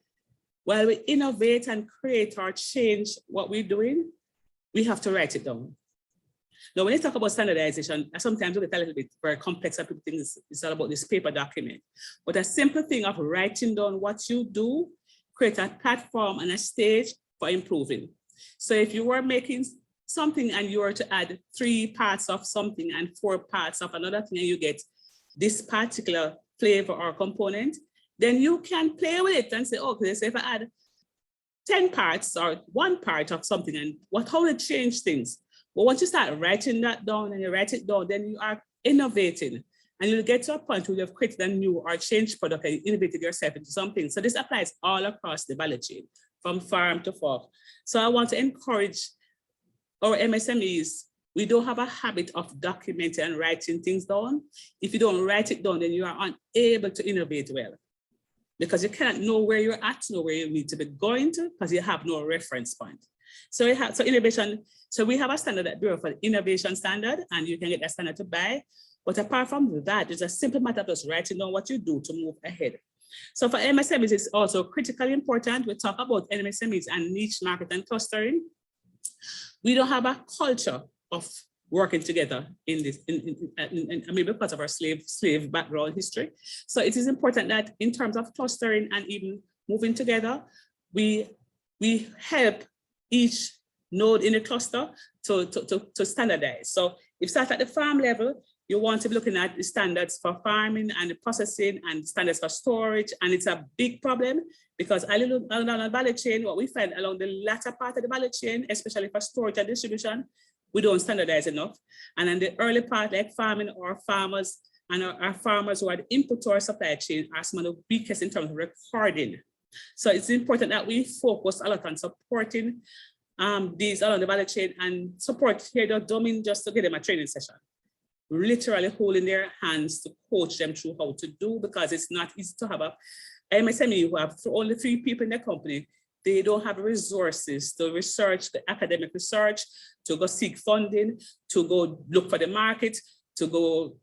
while we innovate and create or change what we're doing, we have to write it down. Now, when you talk about standardization, sometimes we get a little bit very complex and people think it's all about this paper document. But a simple thing of writing down what you do, create a platform and a stage for improving. So if you were making something and you were to add 3 parts of something and 4 parts of another thing, and you get this particular flavor or component, then you can play with it and say, okay, so if I add 10 parts or 1 part of something, and how will it change things? But once you start writing that down and you write it down, then you are innovating, and you'll get to a point where you've created a new or changed product and innovated yourself into something. So this applies all across the value chain, from farm to fork. So I want to encourage our MSMEs. We don't have a habit of documenting and writing things down. If you don't write it down, then you are unable to innovate well, because you cannot know where you're at, know where you need to be going to, because you have no reference point. So innovation. So we have a standard at Bureau for innovation standard, and you can get that standard to buy. But apart from that, it's a simple matter of just writing down what you do to move ahead. So for MSMEs, it's also critically important. We talk about MSMEs and niche market and clustering. We don't have a culture of working together in this, maybe because of our slave background history. So it is important that in terms of clustering and even moving together, we help each node in the cluster to standardize. So if you start at the farm level, you want to be looking at the standards for farming and the processing and standards for storage. And it's a big problem, because along the value chain, what we find along the latter part of the value chain, especially for storage and distribution, we don't standardize enough. And in the early part, like farming, or farmers and our farmers who are the input to our supply chain are some of the weakest in terms of recording. So it's important that we focus a lot on supporting these along the value chain, and support here don't mean just to get them a training session. Literally holding their hands to coach them through how to do, because it's not easy to have a MSME who have only 3 people in their company. They don't have resources to research, the academic research, to go seek funding, to go look for the market, to go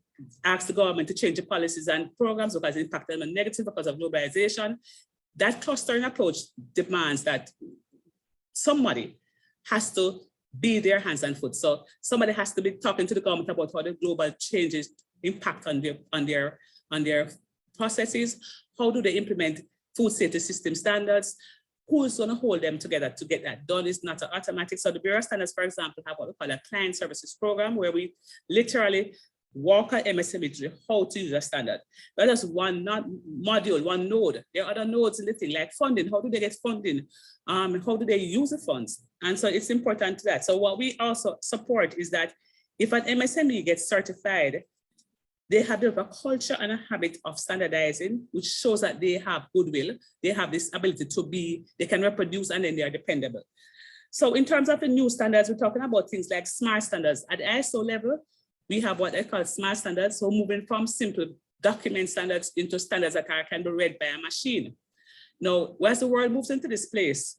ask the government to change the policies and programs because it impacts them negative because of globalization. That clustering approach demands that somebody has to be their hands and foot. So somebody has to be talking to the government about how the global changes impact on their processes. How do they implement food safety system standards? Who's going to hold them together to get that done? It's not automatic. So the Bureau standards, for example, have what we call a client services program, where we literally walk an MSME through how to use a standard. That is one module, one node. There are other nodes in the thing, like funding. How do they get funding? How do they use the funds? And so it's important to that. So what we also support is that if an MSME gets certified, they have a culture and a habit of standardizing, which shows that they have goodwill. They have this ability to be, they can reproduce, and then they are dependable. So in terms of the new standards, we're talking about things like SMART standards. At the ISO level, we have what I call SMART standards. So moving from simple document standards into standards that can be read by a machine. Now, as the world moves into this place,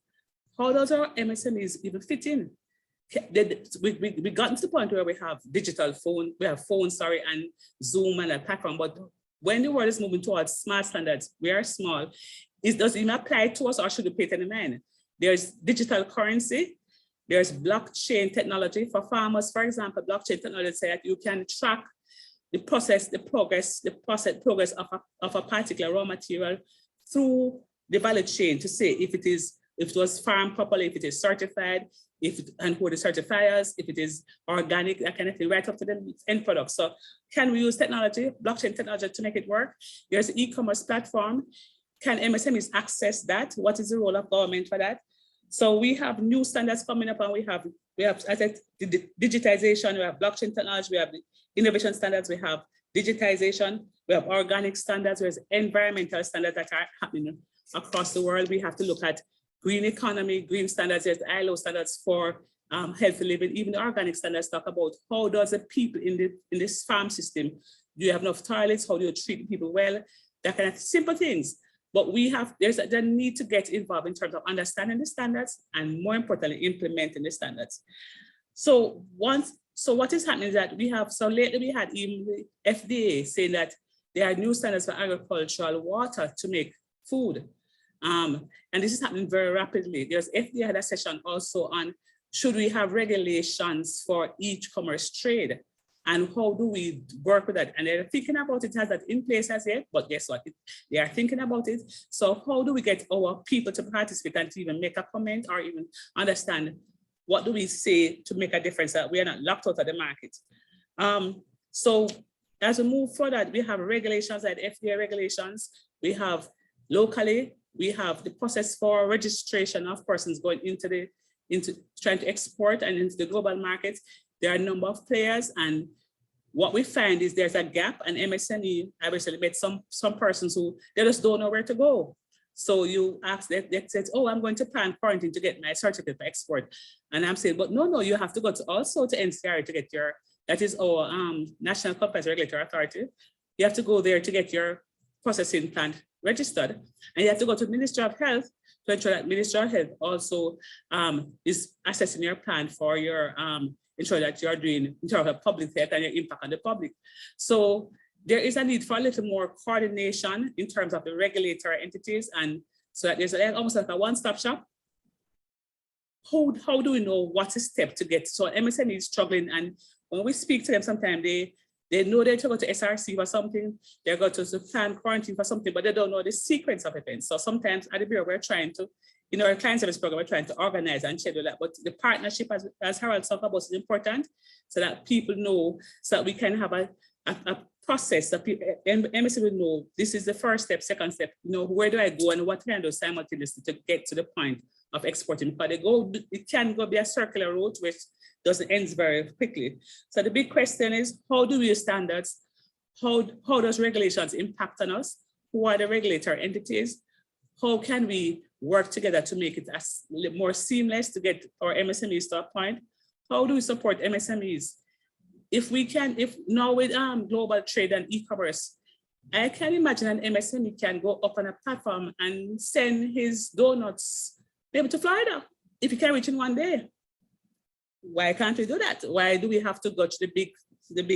how does our MSMEs even fit in? We got to the point where we have digital phone, and Zoom and a platform, but when the world is moving towards smart standards, we are small. Does it even apply to us, or should we pay it in mind? There's digital currency, there's blockchain technology for farmers. For example, blockchain technology says that you can track the progress of a particular raw material through the value chain to say if it was farmed properly, if it is certified, and who are the certifiers, if it is organic, that kind of thing, right up to the end product. So can we use technology, blockchain technology, to make it work? There's an e-commerce platform. Can MSMEs access that? What is the role of government for that? So we have new standards coming up, and we have the digitization, we have blockchain technology, we have the innovation standards, we have digitization, we have organic standards, there's environmental standards that are happening across the world. We have to look at green economy, green standards, there's ILO standards for healthy living, even the organic standards talk about how does the people in this farm system, do you have enough toilets, how do you treat people well, that kind of simple things. But there's a need to get involved in terms of understanding the standards and more importantly, implementing the standards. So what is happening is that lately we had even the FDA saying that there are new standards for agricultural water to make food. And this is happening very rapidly. FDA had a session also on should we have regulations for each commerce trade and how do we work with that? And they're thinking about it, has that in place as yet, but guess what? They are thinking about it. So how do we get our people to participate and to even make a comment or even understand what do we say to make a difference that we are not locked out of the market? So as we move further, we have regulations like FDA regulations. We have locally, we have the process for registration of persons going into trying to export and into the global market. There are a number of players, and what we find is there's a gap, and MSME obviously met some persons who they just don't know where to go. So you ask that, they said, oh, I'm going to plan quarantine to get my certificate for export. And I'm saying, but no, you have to go also to NCR to get that is our National Compliance Regulatory Authority. You have to go there to get your processing plant registered. And you have to go to the Ministry of Health to ensure that Ministry of Health also is assessing your plan for your, ensure that you're doing in terms of public health and your impact on the public. So there is a need for a little more coordination in terms of the regulatory entities, and so that there's almost like a one-stop shop. How do we know what's a step to get? So MSME is struggling, and when we speak to them, sometimes they know they're to go to SRC for something, they're going to plan quarantine for something, but they don't know the sequence of events. So sometimes at the Bureau, we're trying to, in our client service program, we're trying to organize and schedule that. But the partnership, as Harold talked about, is important so that people know, so that we can have a process that people, MSC will know this is the first step, second step, where do I go and what can I do simultaneously to get to the point of exporting? Because it can be a circular route which doesn't end very quickly. So the big question is, how do we use standards? How does regulations impact on us? Who are the regulatory entities? How can we work together to make it as more seamless to get our MSMEs to a point? How do we support MSMEs? If now with global trade and e-commerce, I can imagine an MSME can go up on a platform and send his donuts maybe to Florida if he can reach in one day. Why can't we do that? Why do we have to go to the big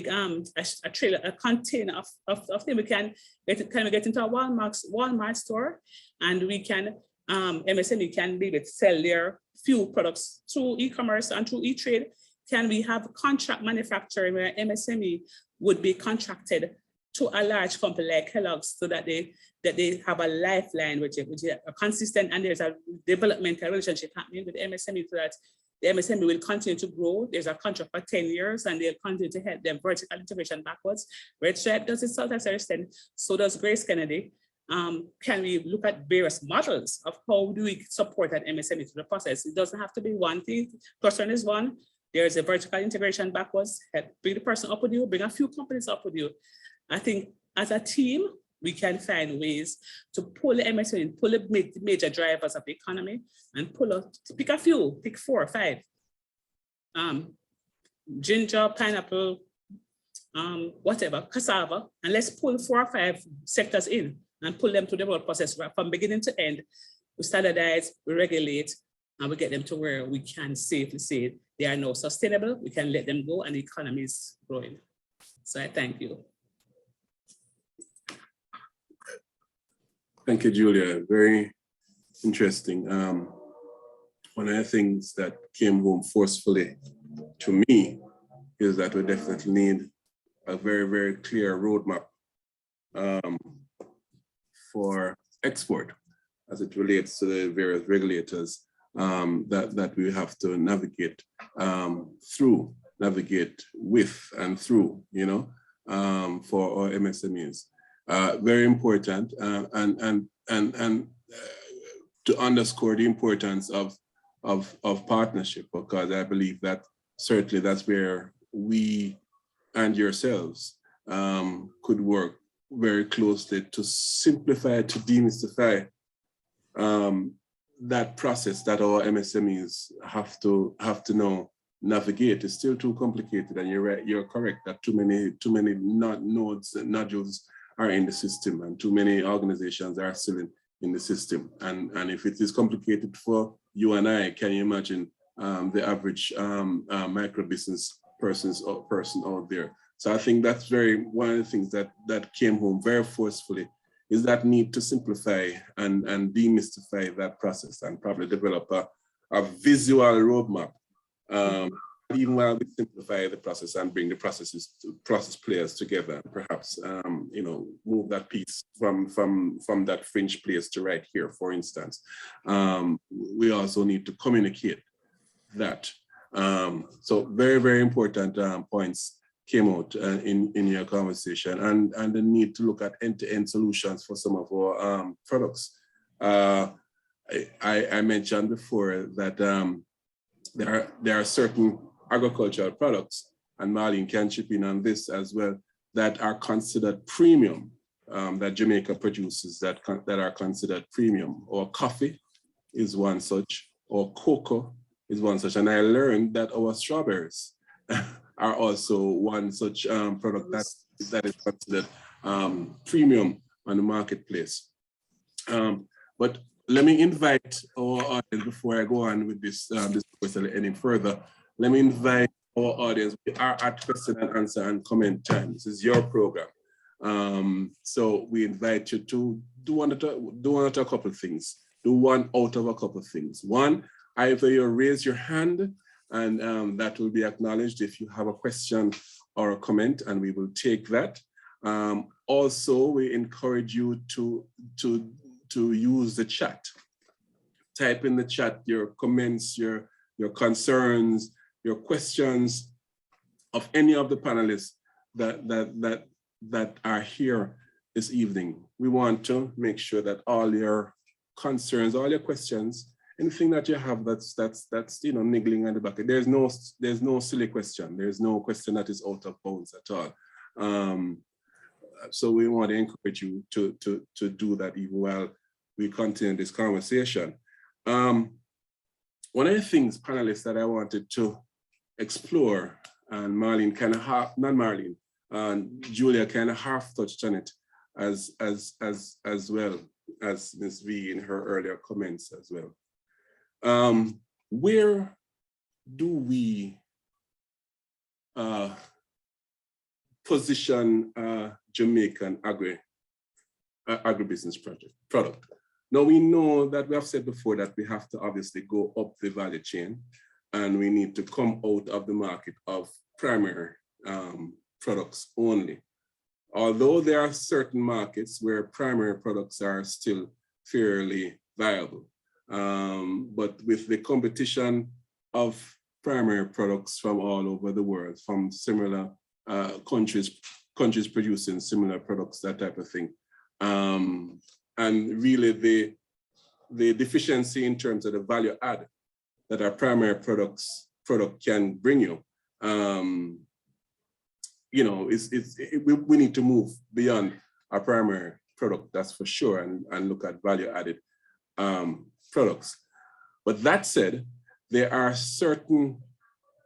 a trailer, a container of things? We can we get into a Walmart store, and we can MSME can be able to sell their few products through e-commerce and through e-trade. Can we have contract manufacturing where MSME would be contracted to a large company like Kellogg's so that they have a lifeline, which is a consistent, and there's a developmental relationship happening with MSME so that the MSME will continue to grow. There's a contract for 10 years and they'll continue to help them vertical integration backwards. Red Stripe does it to a certain extent, so does Grace Kennedy. Can we look at various models of how do we support an MSME through the process? It doesn't have to be one thing. Clustering is one. There's a vertical integration backwards. Bring the person up with you, bring a few companies up with you. I think as a team, we can find ways to pull the MSME, pull the major drivers of the economy and pick a few, pick 4 or 5. Ginger, pineapple, whatever, cassava, and let's pull 4 or 5 sectors in and pull them through the work process from beginning to end. We standardize, we regulate, and we get them to where we can safely say they are now sustainable, we can let them go, and the economy is growing. So I thank you. Thank you, Julia. Very interesting. One of the things that came home forcefully to me is that we definitely need a very, very clear roadmap for export as it relates to the various regulators that we have to navigate navigate with and through, for our MSMEs. Very important, and to underscore the importance of partnership, because I believe that certainly that's where we and yourselves could work very closely to simplify, to demystify that process that our MSMEs have to now navigate is still too complicated. And you're right, you're correct that too many nodes and nodules are in the system, and too many organizations are still in the system. And if it is complicated for you and I, can you imagine the average micro business person out there? So I think that's one of the things that came home very forcefully, is that need to simplify and demystify that process, and probably develop a visual roadmap, even while we simplify the process and bring the process players together, and perhaps move that piece from that fringe place to right here, for instance. We also need to communicate that. So very, very important points came out in your conversation, and the need to look at end-to-end solutions for some of our products. I mentioned before that there are certain agricultural products, and Marlene can chip in on this as well, that are considered premium, that Jamaica produces that are considered premium. Or coffee is one such, or cocoa is one such. And I learned that our strawberries are also one such product that is considered premium on the marketplace. But let me invite our audience, before I go on with this question any further, let me invite our audience. We are at question and answer and comment time. This is your program. So we invite you to do one out of a couple of things. Do one out of a couple of things. One, either you raise your hand, and that will be acknowledged if you have a question or a comment, and we will take that. Also, we encourage you to use the chat. Type in the chat your comments, your concerns, your questions of any of the panelists that are here this evening. We want to make sure that all your concerns, all your questions, anything that you have that's niggling on the back. There's no silly question. There's no question that is out of bounds at all. So we want to encourage you to do that even while we continue this conversation. One of the things, panelists, that I wanted to explore, and Marlene kind of Julia kind of half touched on it as well as Ms. V in her earlier comments as well. Where do we position Jamaican agribusiness product? Now, we know that we have said before that we have to obviously go up the value chain, and we need to come out of the market of primary products only. Although there are certain markets where primary products are still fairly viable. But with the competition of primary products from all over the world, from similar countries producing similar products, that type of thing. And really the deficiency in terms of the value add that our primary product can bring you, we need to move beyond our primary product, that's for sure, and look at value added products. But that said, there are certain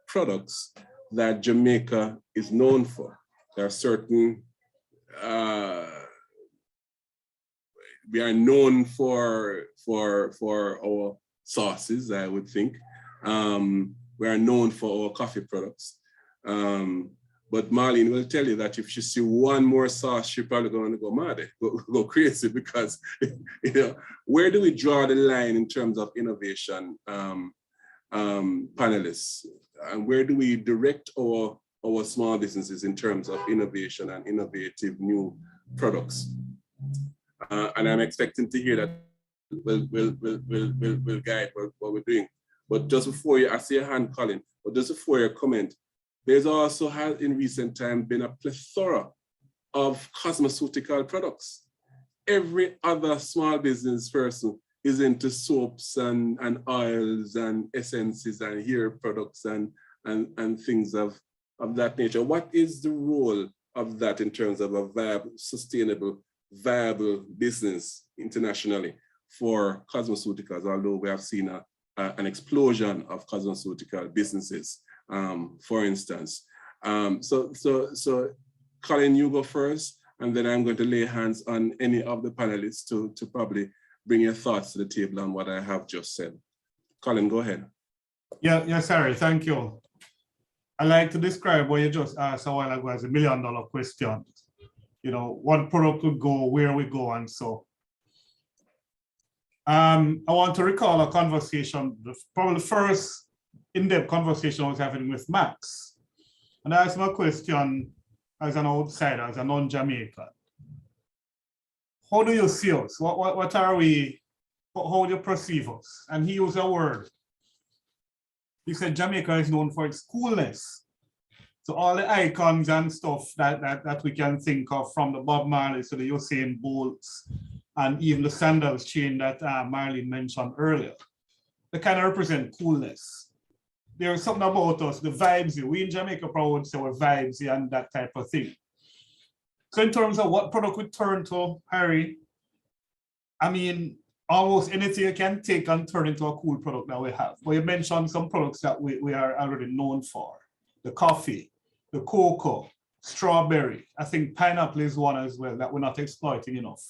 products that Jamaica is known for. There are certain, we are known for our sauces, I would think. We are known for our coffee products. But Marlene will tell you that if she see one more sauce, she's probably going to go mad, go crazy, because where do we draw the line in terms of innovation, panelists? And where do we direct our small businesses in terms of innovation and innovative new products? And I'm expecting to hear that will guide what we're doing. But just before I see a hand, Colin, but just before your comment, there's also in recent time been a plethora of cosmeceutical products. Every other small business person is into soaps and oils and essences and hair products and things of that nature. What is the role of that in terms of a viable, sustainable, viable business internationally for cosmeceuticals, although we have seen an explosion of cosmeceutical businesses, for instance. So Colin, you go first, and then I'm going to lay hands on any of the panelists to probably bring your thoughts to the table on what I have just said. Colin, go ahead. Yes, Harry, thank you. I like to describe what you just asked a while ago as $1 million question. You know, what product would go, where we go, and so. I want to recall a conversation, probably the first in-depth conversation I was having with Max. And I asked him a question as an outsider, as a non-Jamaican. How do you see us? What are we, how do you perceive us? And he used a word. He said Jamaica is known for its coolness. So all the icons and stuff that we can think of, from the Bob Marley to the Usain Bolts, and even the sandals chain that Marlene mentioned earlier, they kind of represent coolness. There's something about us, the vibes. We in Jamaica probably would say we're vibes and that type of thing. So in terms of what product we turn to, Harry, I mean, almost anything you can take and turn into a cool product that we have. Well, you mentioned some products that we are already known for. The coffee, the cocoa, strawberry. I think pineapple is one as well that we're not exploiting enough.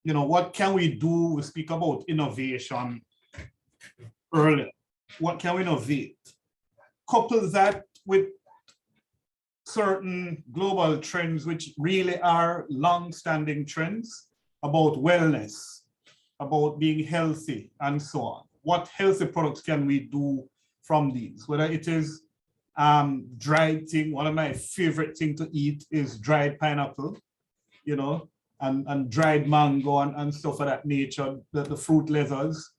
You know, what can we do? We speak about innovation earlier. What can we innovate? Couple that with certain global trends, which really are long-standing trends about wellness, about being healthy, and so on. What healthy products can we do from these? Whether it is dried thing, one of my favorite things to eat is dried pineapple, you know, and dried mango and stuff of that nature, the fruit leathers.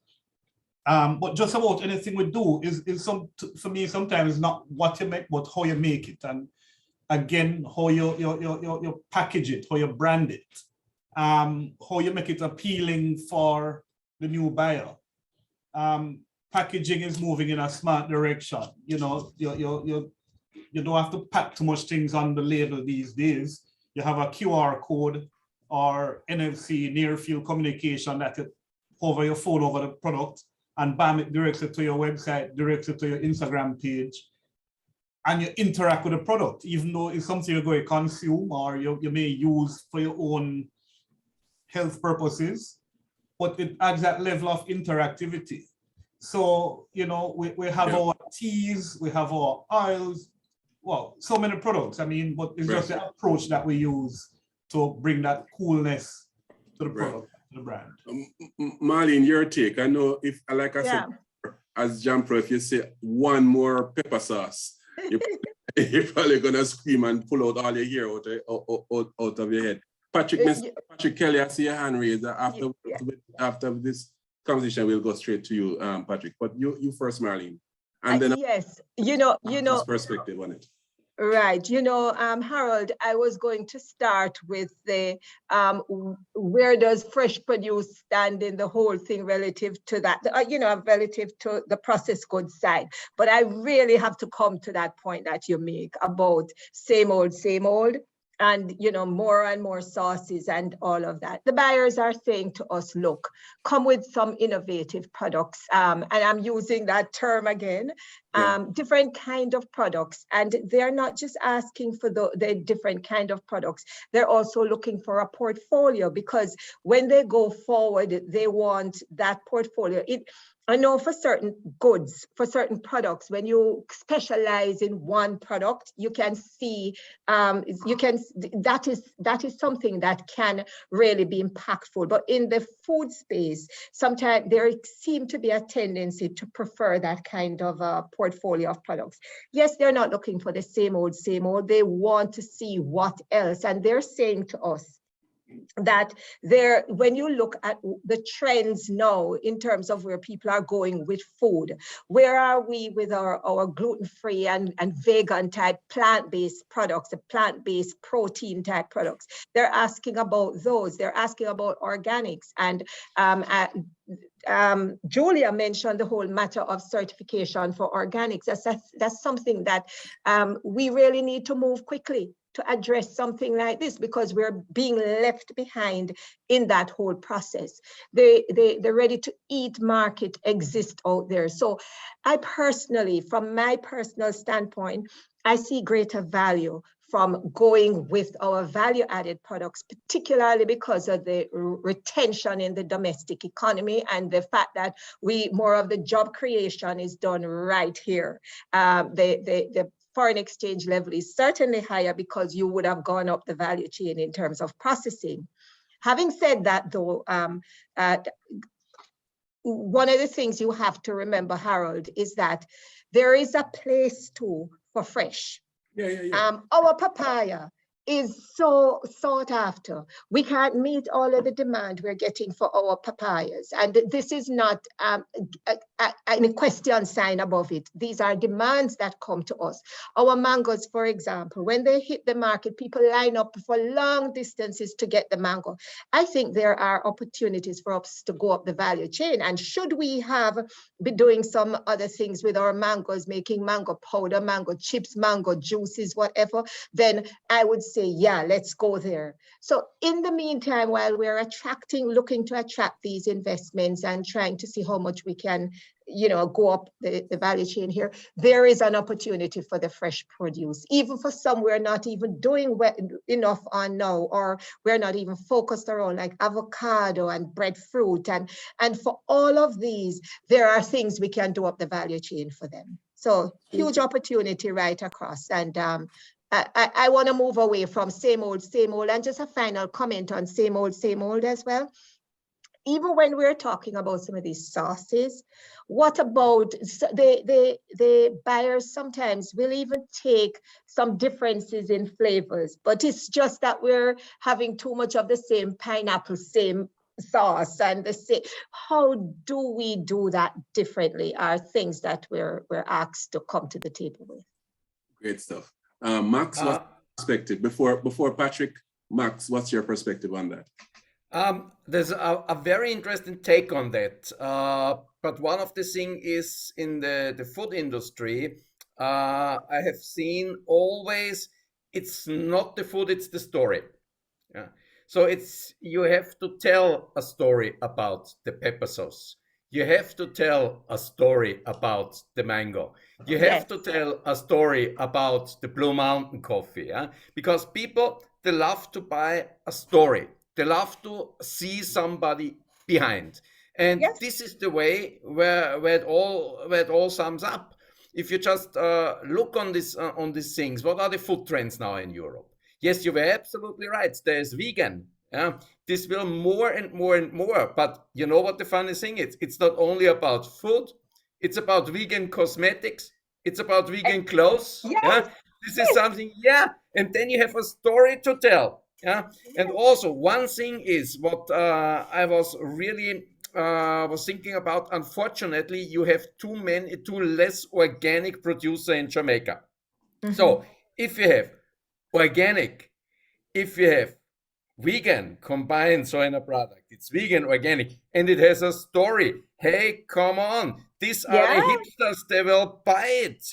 But just about anything we do is for me, sometimes not what you make, but how you make it. And again, how you package it, how you brand it, how you make it appealing for the new buyer. Packaging is moving in a smart direction. You know, you don't have to pack too much things on the label these days. You have a QR code or NFC near field communication that you hover your phone over the product and bam, it directs it to your website, directs it to your Instagram page, and you interact with the product, even though it's something you're going to consume or you may use for your own health purposes, but it adds that level of interactivity. So, you know, we have our teas, we have our oils, well, so many products. I mean, but it's just the approach that we use to bring that coolness to the product, to the brand. Marlene, your take. I know if, like I said, as Jampro, if you say one more pepper sauce, you're probably gonna scream and pull out all your hair out of your head. Patrick Kelly, I see your hand raised. After this conversation, we'll go straight to you, Patrick. But you first, Marlene, and then yes, you know, perspective on it. Right, you know, Harold, I was going to start with the where does fresh produce stand in the whole thing relative to that, you know, relative to the processed goods side. But I really have to come to that point that you make about same old, and, you know, more and more sauces and all of that. The buyers are saying to us, look, come with some innovative products. And I'm using that term again, different kind of products. And they're not just asking for the different kind of products. They're also looking for a portfolio, because when they go forward, they want that portfolio. I know for certain goods, for certain products, when you specialize in one product, you can see, that is something that can really be impactful. But in the food space, sometimes there seems to be a tendency to prefer that kind of a portfolio of products. Yes, they're not looking for the same old. They want to see what else. And they're saying to us that when you look at the trends now in terms of where people are going with food, where are we with our gluten-free and vegan type plant-based products, the plant-based protein type products? They're asking about those. They're asking about organics. And Julia mentioned the whole matter of certification for organics. That's something that we really need to move quickly. to address something like this, because we're being left behind in that whole process. The ready-to-eat market exists out there. So I personally, from my personal standpoint, I see greater value from going with our value-added products, particularly because of the retention in the domestic economy and the fact that more of the job creation is done right here. The foreign exchange level is certainly higher because you would have gone up the value chain in terms of processing. Having said that, though, one of the things you have to remember, Harold, is that there is a place too for fresh. Our papaya is so sought after. We can't meet all of the demand we're getting for our papayas. And this is not a question sign above it. These are demands that come to us. Our mangoes, for example, when they hit the market, people line up for long distances to get the mango. I think there are opportunities for us to go up the value chain. And should we be doing some other things with our mangoes, making mango powder, mango chips, mango juices, whatever, then I would say, yeah, let's go there. So in the meantime, while we're looking to attract these investments and trying to see how much we can, go up the value chain here, there is an opportunity for the fresh produce, even for some we're not even doing enough on now, or we're not even focused around, like avocado and breadfruit. And for all of these, there are things we can do up the value chain for them. So huge opportunity right across. And I want to move away from same old, and just a final comment on same old as well. Even when we're talking about some of these sauces, what about the buyers sometimes will even take some differences in flavors, but it's just that we're having too much of the same pineapple, same sauce, and the same. How do we do that differently? Are things that we're asked to come to the table with. Great stuff. Max, what's your perspective? Before Patrick, Max, what's your perspective on that? There's a very interesting take on that. But one of the things is in the food industry, I have seen always, it's not the food, it's the story. Yeah. So you have to tell a story about the pepper sauce. You have to tell a story about the mango. You have to tell a story about the Blue Mountain coffee. Yeah? Because people, they love to buy a story. They love to see somebody behind. And this is the way where it all sums up. If you just look on these things, what are the food trends now in Europe? Yes, you were absolutely right. There's vegan. Yeah? This will more and more and more. But you know what the funny thing is? It's not only about food. It's about vegan cosmetics. It's about vegan clothes. Yeah? This is something, and then you have a story to tell. Yeah, and also one thing is what I was really was thinking about. Unfortunately, you have too less organic producer in Jamaica. So if you have organic, if you have vegan combined, so in a product, it's vegan, organic, and it has a story. Hey, come on, these are the hipsters. They will buy it,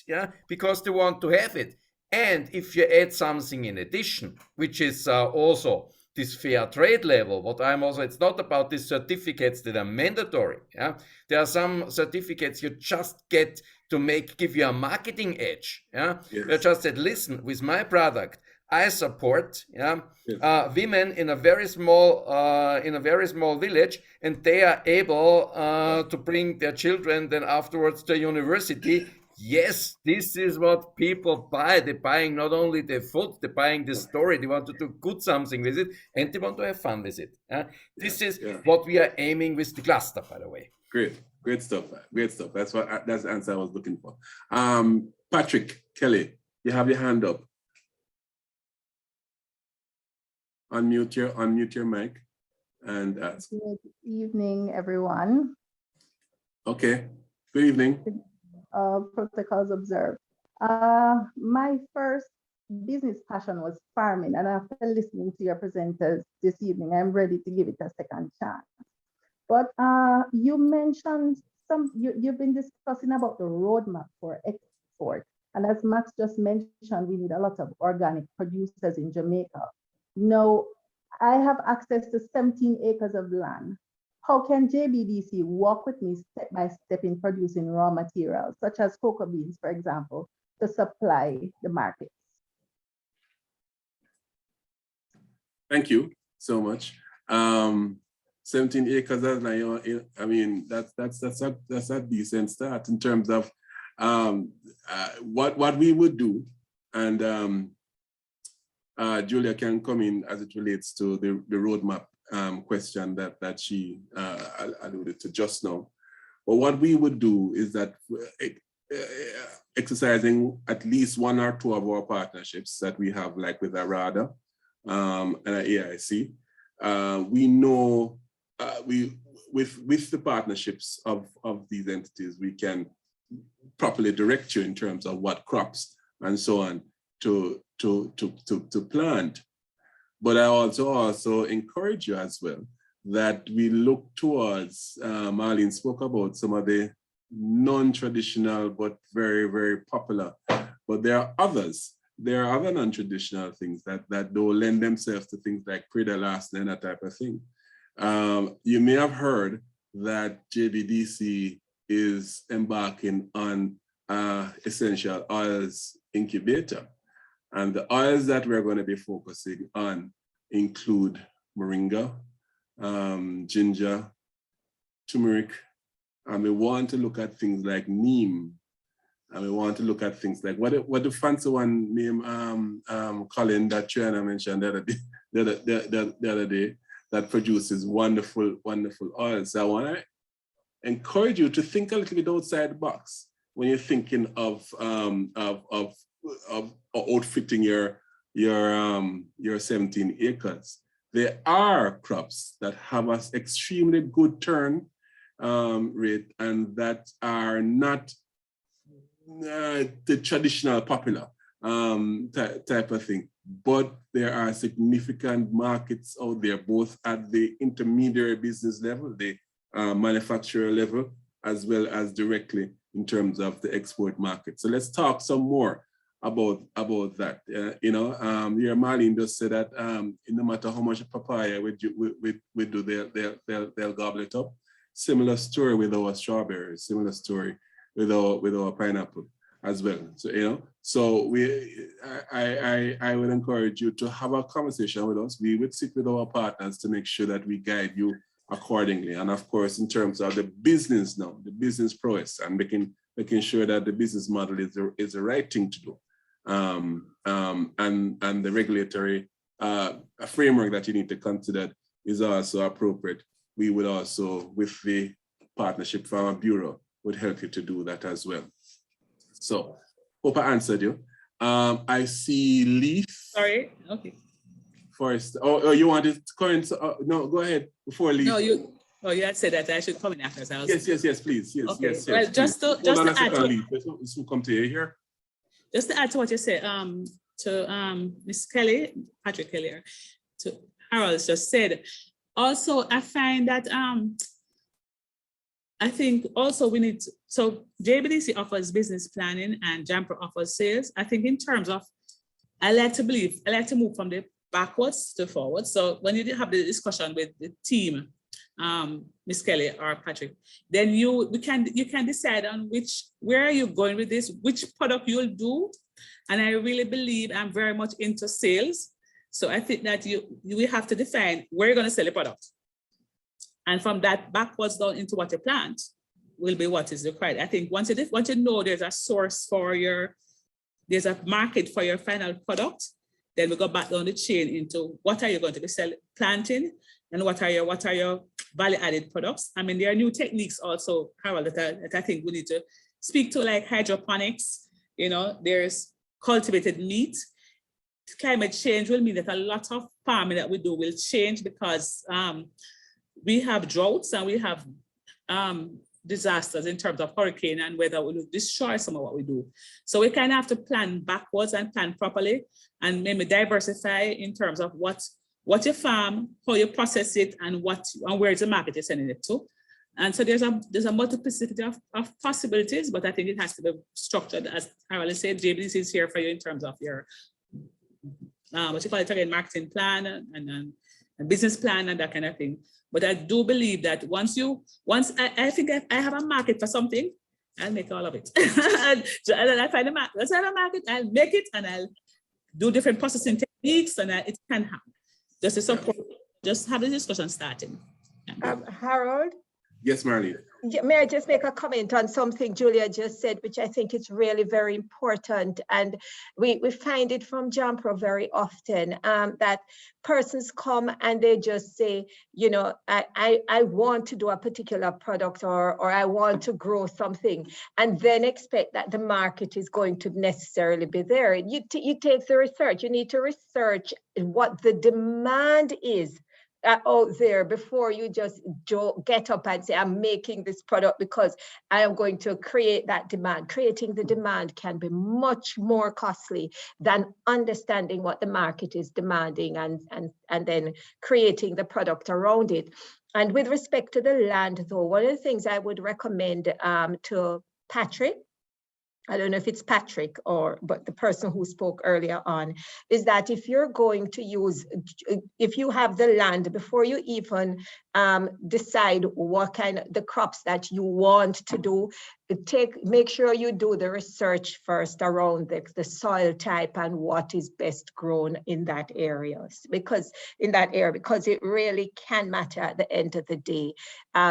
because they want to have it. And if you add something in addition, which is also this fair trade level, it's not about these certificates that are mandatory. Yeah? There are some certificates you just get to give you a marketing edge. Yeah? You just said, listen, with my product, I support women in a very small village, and they are able to bring their children then afterwards to university. Yes, this is what people buy. They're buying not only the food, they're buying the story. They want to do good something with it, and they want to have fun with it. This is what we are aiming with the cluster, by the way. Great stuff. That's the answer I was looking for. Patrick, Kelly, you have your hand up. Unmute your mic and ask. Good evening, everyone. Okay. Good evening. Protocols observed. My first business passion was farming, and after listening to your presenters this evening, I'm ready to give it a second chance. But you mentioned you've been discussing about the roadmap for export, And as Max just mentioned, we need a lot of organic producers in Jamaica. Now, I have access to 17 acres of land. How can JBDC walk with me step by step in producing raw materials, such as cocoa beans, for example, to supply the markets? Thank you so much. 17 acres, I mean, that's a decent start in terms of what we would do. And Julia can come in as it relates to the roadmap question that she alluded to just now. But what we would do is that exercising at least one or two of our partnerships that we have, like with ARADA and AIC, we know with the partnerships of these entities, we can properly direct you in terms of what crops and so on to plant. But I also encourage you as well that we look towards, Marlene spoke about some of the non-traditional but very, very popular, but there are others. There are other non-traditional things that don't lend themselves to things like Preda and that type of thing. You may have heard that JBDC is embarking on essential oils incubator. And the oils that we're going to be focusing on include moringa, ginger, turmeric, and we want to look at things like neem, and we want to look at things like what the fancy one name Colin that Triana mentioned the other day that produces wonderful oils. So I want to encourage you to think a little bit outside the box when you're thinking of outfitting your 17 acres. There are crops that have an extremely good turn rate and that are not the traditional popular type of thing, but there are significant markets out there, both at the intermediary business level, the manufacturer level, as well as directly in terms of the export market. So let's talk some more about that. Your Marlene just said that no matter how much papaya we do, they'll gobble it up. Similar story with our strawberries, similar story with our pineapple as well. So so I would encourage you to have a conversation with us. We would sit with our partners to make sure that we guide you accordingly. And of course, in terms of the business now, the business prowess, and making sure that the business model is the right thing to do. And the regulatory framework that you need to consider is also appropriate. We would also, with the Partnership Farmer Bureau, would help you to do that as well. So, hope I answered you. I see Leaf. Sorry, okay. Forrest, you wanted to comment? No, go ahead before Leaf. No, you had said that I should come in after. So Yes, please. Yes, okay. yes. Well, just to add to Leaf. Let's come to you here. Just to add to what you said, to Ms. Kelly, Patrick Kelly, to Harold just said. Also, I find that I think also we need to, so JBDC offers business planning and Jamper offers sales. I think in terms of, I like to move from the backwards to forward. So when you have the discussion with the team, Ms. Kelly or Patrick, then you can decide on where are you going with this, which product you'll do. And I really believe I'm very much into sales. So I think that we have to define where you're going to sell the product. And from that backwards down into what you plant will be what is required. I think once you know there's a source there's a market for your final product, then we go back down the chain into what are you going to be planting and what are your value-added products. I mean, there are new techniques also, Harold, that I think we need to speak to, like hydroponics. There's cultivated meat. Climate change will mean that a lot of farming that we do will change because we have droughts and we have disasters in terms of hurricane and weather will destroy some of what we do. So we kind of have to plan backwards and plan properly and maybe diversify in terms of what you farm, how you process it, and where the market is sending it to. And so there's a multiplicity of possibilities, but I think it has to be structured, as Harold said. JBDC is here for you in terms of your what you call it again, marketing plan and business plan and that kind of thing. But I do believe that once I think I have a market for something, I'll make all of it. And then I find a market. Once I have a market, I'll make it and I'll do different processing techniques, and it can happen. Just to support, just have the discussion starting. Harold? Yes, Marlene. May I just make a comment on something Julia just said, which I think is really very important. And we find it from JAMPRO very often, that persons come and they just say, you know, I want to do a particular product or I want to grow something, and then expect that the market is going to necessarily be there. You take the research, you need to research what the demand is out there before you just get up and say, I'm making this product because I am going to create that demand. Creating the demand can be much more costly than understanding what the market is demanding and then creating the product around it. And with respect to the land, though, one of the things I would recommend to Patrick, I don't know if it's Patrick but the person who spoke earlier on, is that if you're going to if you have the land, before you even decide what kind of the crops that you want to do, make sure you do the research first around the soil type and what is best grown in that area, because it really can matter at the end of the day.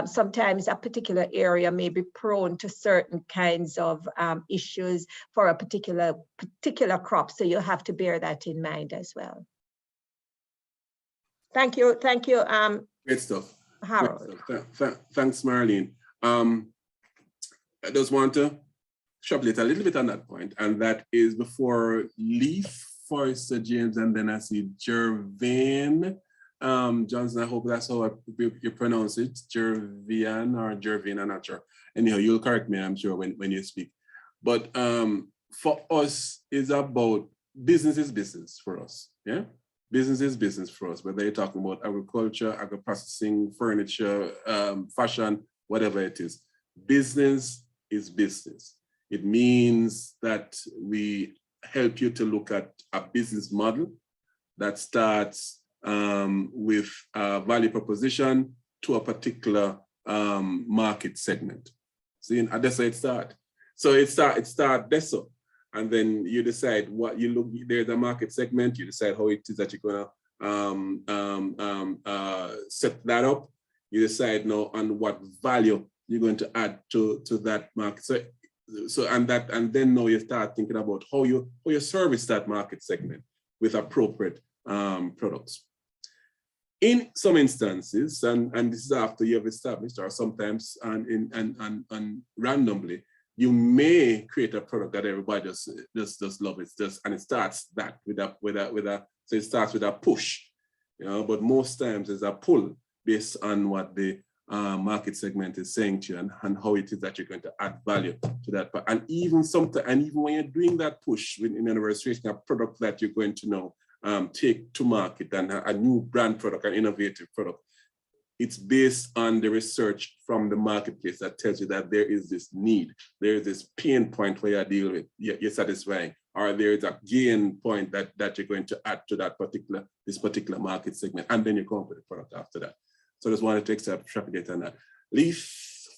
Sometimes a particular area may be prone to certain kinds of issues for a particular crop, so you have to bear that in mind as well. Thank you. Great stuff. Harold. Great stuff. Thanks, Marlene. I just want to extrapolate a little bit on that point, and that is before Leaf, Forrester, James, and then I see Jervain Johnson. I hope that's how you pronounce it, Jervain or Jervain, I'm not sure. Anyhow, you'll correct me, I'm sure, when you speak. But for us, it's about business is business for us, yeah? Business is business for us, whether you're talking about agriculture, agro-processing, furniture, fashion, whatever it is. Business is business. It means that we help you to look at a business model that starts with a value proposition to a particular market segment. See, that's how it starts. So it start this up, and then you decide what you look. There's a market segment. You decide how it is that you're gonna set that up. You decide now on what value you're going to add to that market. And then now you start thinking about how you service that market segment with appropriate products. In some instances, and this is after you have established, or sometimes and randomly, you may create a product that everybody just love. And it starts that so it starts with a push, you know. But most times there's a pull based on what the market segment is saying to you and how it is that you're going to add value to that. And even when you're doing that push in a registration, a product that you're going to now take to market, and a new brand product, an innovative product, it's based on the research from the marketplace that tells you that there is this need, there is this pain point where you're dealing with, you're satisfying, or there is a gain point that you're going to add to this particular market segment, and then you come up with a product after that. So I just wanted to extrapolate on that. Leaf,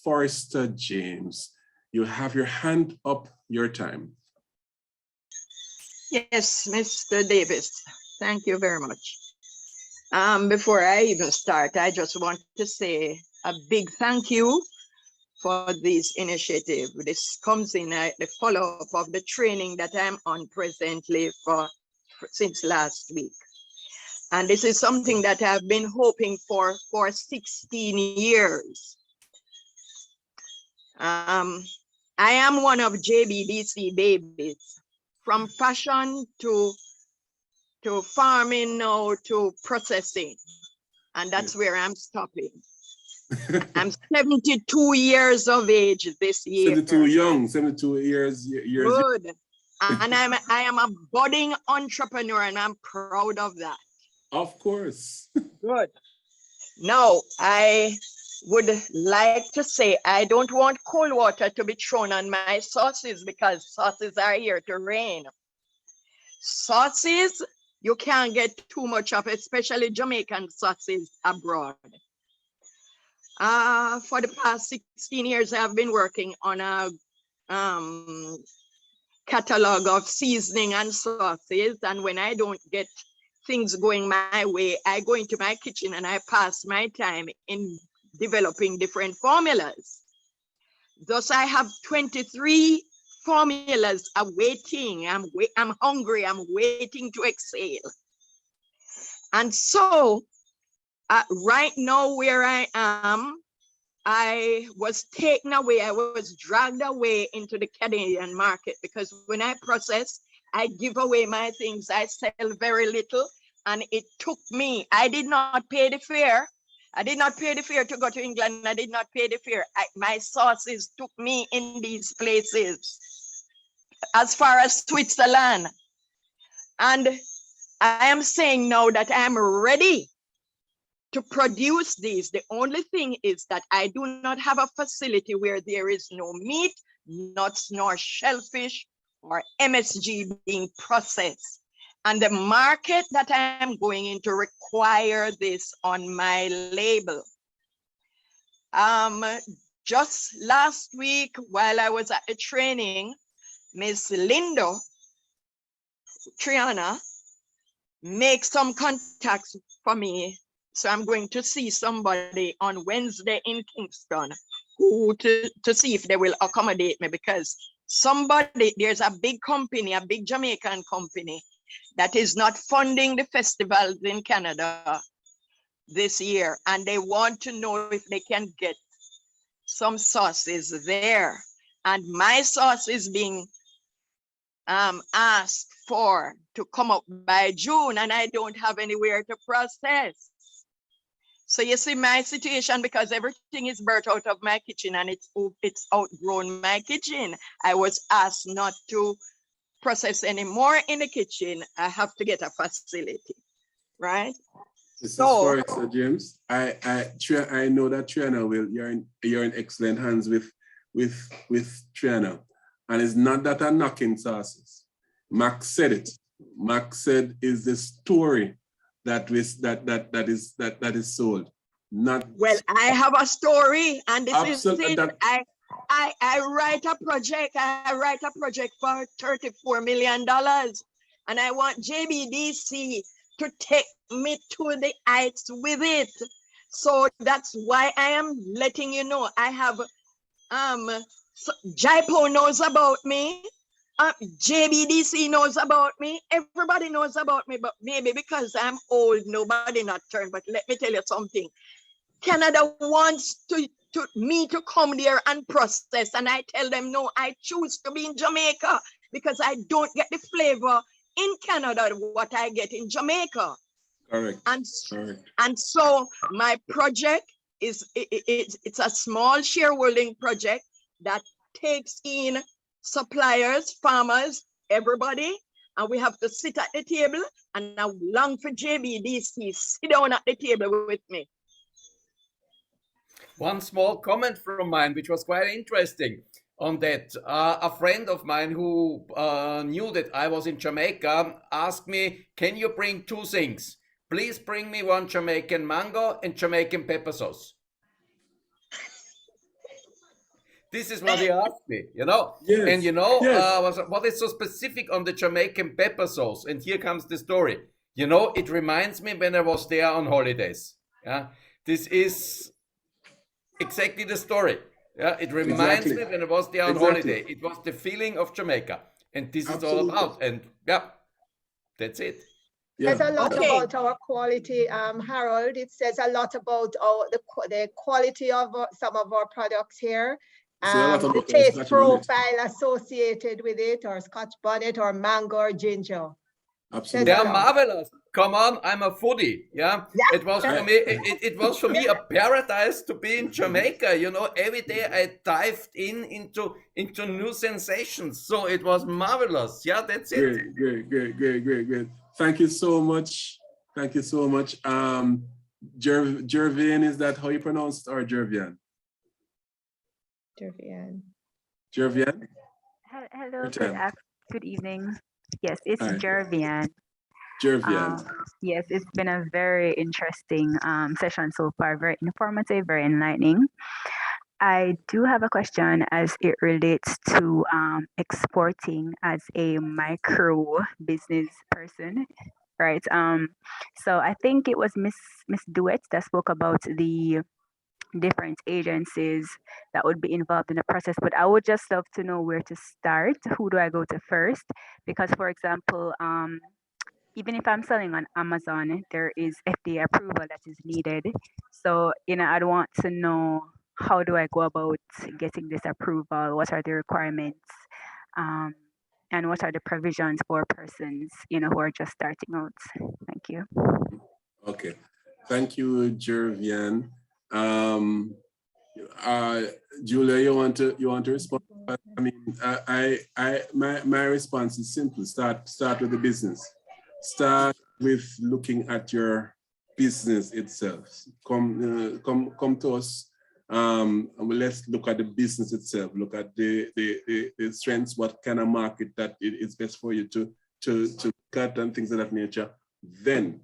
Forrester, James, you have your hand up, your time. Yes, Mr. Davis, thank you very much. Before I even start, I just want to say a big thank you for this initiative. This comes in the follow-up of the training that I'm on presently since last week. And this is something that I've been hoping for 16 years. I am one of JBDC babies, from fashion to farming now to processing. And that's where I'm stopping. I'm 72 years of age this year. 72 years. Good. And I am a budding entrepreneur, and I'm proud of that. Of course. Good. Now, I would like to say, I don't want cold water to be thrown on my sauces because sauces are here to reign. Sauces, you can't get too much of, especially Jamaican sauces abroad. For the past 16 years, I've been working on a catalog of seasoning and sauces. And when I don't get things going my way, I go into my kitchen and I pass my time in developing different formulas. Thus, I have 23 formulas awaiting. I'm hungry, I'm waiting to exhale. And so, right now where I am, I was taken away, I was dragged away into the Canadian market because when I process, I give away my things, I sell very little, and it took me, I did not pay the fare. I did not pay the fare to go to England. I did not pay the fare. My sources took me in these places as far as Switzerland. And I am saying now that I am ready to produce these. The only thing is that I do not have a facility where there is no meat, nuts, nor shellfish or MSG being processed. And the market that I am going into require this on my label. Just last week, while I was at the training, Miss Lindo Triana make some contacts for me. So I'm going to see somebody on Wednesday in Kingston who to see if they will accommodate me, because there's a big company, a big Jamaican company that is not funding the festivals in Canada this year. And they want to know if they can get some sauces there. And my sauce is being asked for to come up by June, and I don't have anywhere to process. So you see my situation, because everything is burnt out of my kitchen and it's outgrown my kitchen. I was asked not to process anymore in the kitchen. I have to get a facility, right? This is for it, Sir James. I know that Triana you're in excellent hands with Triana. And it's not that I'm knocking sauces. Max said it. Max said is the story that is sold. Not well, I have a story, and this is it. That, I write a project. I write a project for $34 million, and I want JBDC to take me to the heights with it. So that's why I am letting you know. I have Jaipo knows about me. JBDC knows about me. Everybody knows about me, but maybe because I'm old, nobody not turned. But let me tell you something. Canada wants me to come there and process, and I tell them no. I choose to be in Jamaica because I don't get the flavor in Canada what I get in Jamaica. Correct. And so my project it's a small shareholding project that takes in suppliers, farmers, everybody, and we have to sit at the table, and I long for JBDC sit down at the table with me. One small comment from mine, which was quite interesting on that. A friend of mine who knew that I was in Jamaica asked me, can you bring two things? Please bring me one Jamaican mango and Jamaican pepper sauce. This is what he asked me, you know. Yes, and you know, yes. What is so specific on the Jamaican pepper sauce? And here comes the story. You know, it reminds me when I was there on holidays. Yeah, this is exactly the story. Yeah, it reminds me when I was there on holiday. It was the feeling of Jamaica, and this is all about. And yeah, that's it. Yeah. Says a lot about our quality, Harold. It says a lot about the quality of some of our products here. The taste profile associated with it, or Scotch bonnet, or mango, or ginger. Absolutely. They are marvelous. Come on, I'm a foodie. Yeah, it was for me. It was for me a paradise to be in Jamaica. You know, every day I dived into new sensations. So it was marvelous. Yeah, that's it. Great. Thank you so much. Thank you so much. Jervian, is that how you pronounce it, or Jervian? Jervian. Jervian? Hello, Return. good evening. Yes, it's Hi. Jervian. Jervian. Yes, it's been a very interesting session so far, very informative, very enlightening. I do have a question as it relates to exporting as a micro business person, right? So I think it was Miss Duet that spoke about the different agencies that would be involved in the process, but I would just love to know where to start. Who do I go to first? Because, for example, even if I'm selling on Amazon, there is FDA approval that is needed. So, I'd want to know, how do I go about getting this approval? What are the requirements? And what are the provisions for persons, who are just starting out? Thank you. Okay. Thank you, Jervian. Julia, you want to respond? I mean, my response is simple. Start with the business. Start with looking at your business itself. Come to us. And let's look at the business itself. Look at the strengths. What kind of market that it's best for you to cut and things of that nature. Then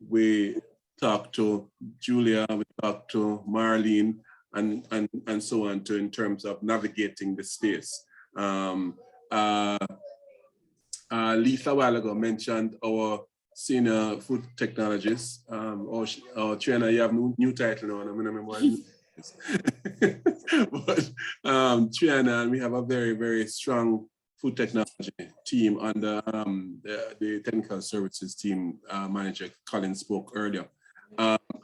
we talk to Julia. We talk to Marlene. And so on in terms of navigating the space. Lisa a while ago mentioned our senior food technologist. Or Triana, you have new title now, and I'm gonna remember what it is. But Triana, and we have a very, very strong food technology team under the technical services team manager, Colin, spoke earlier.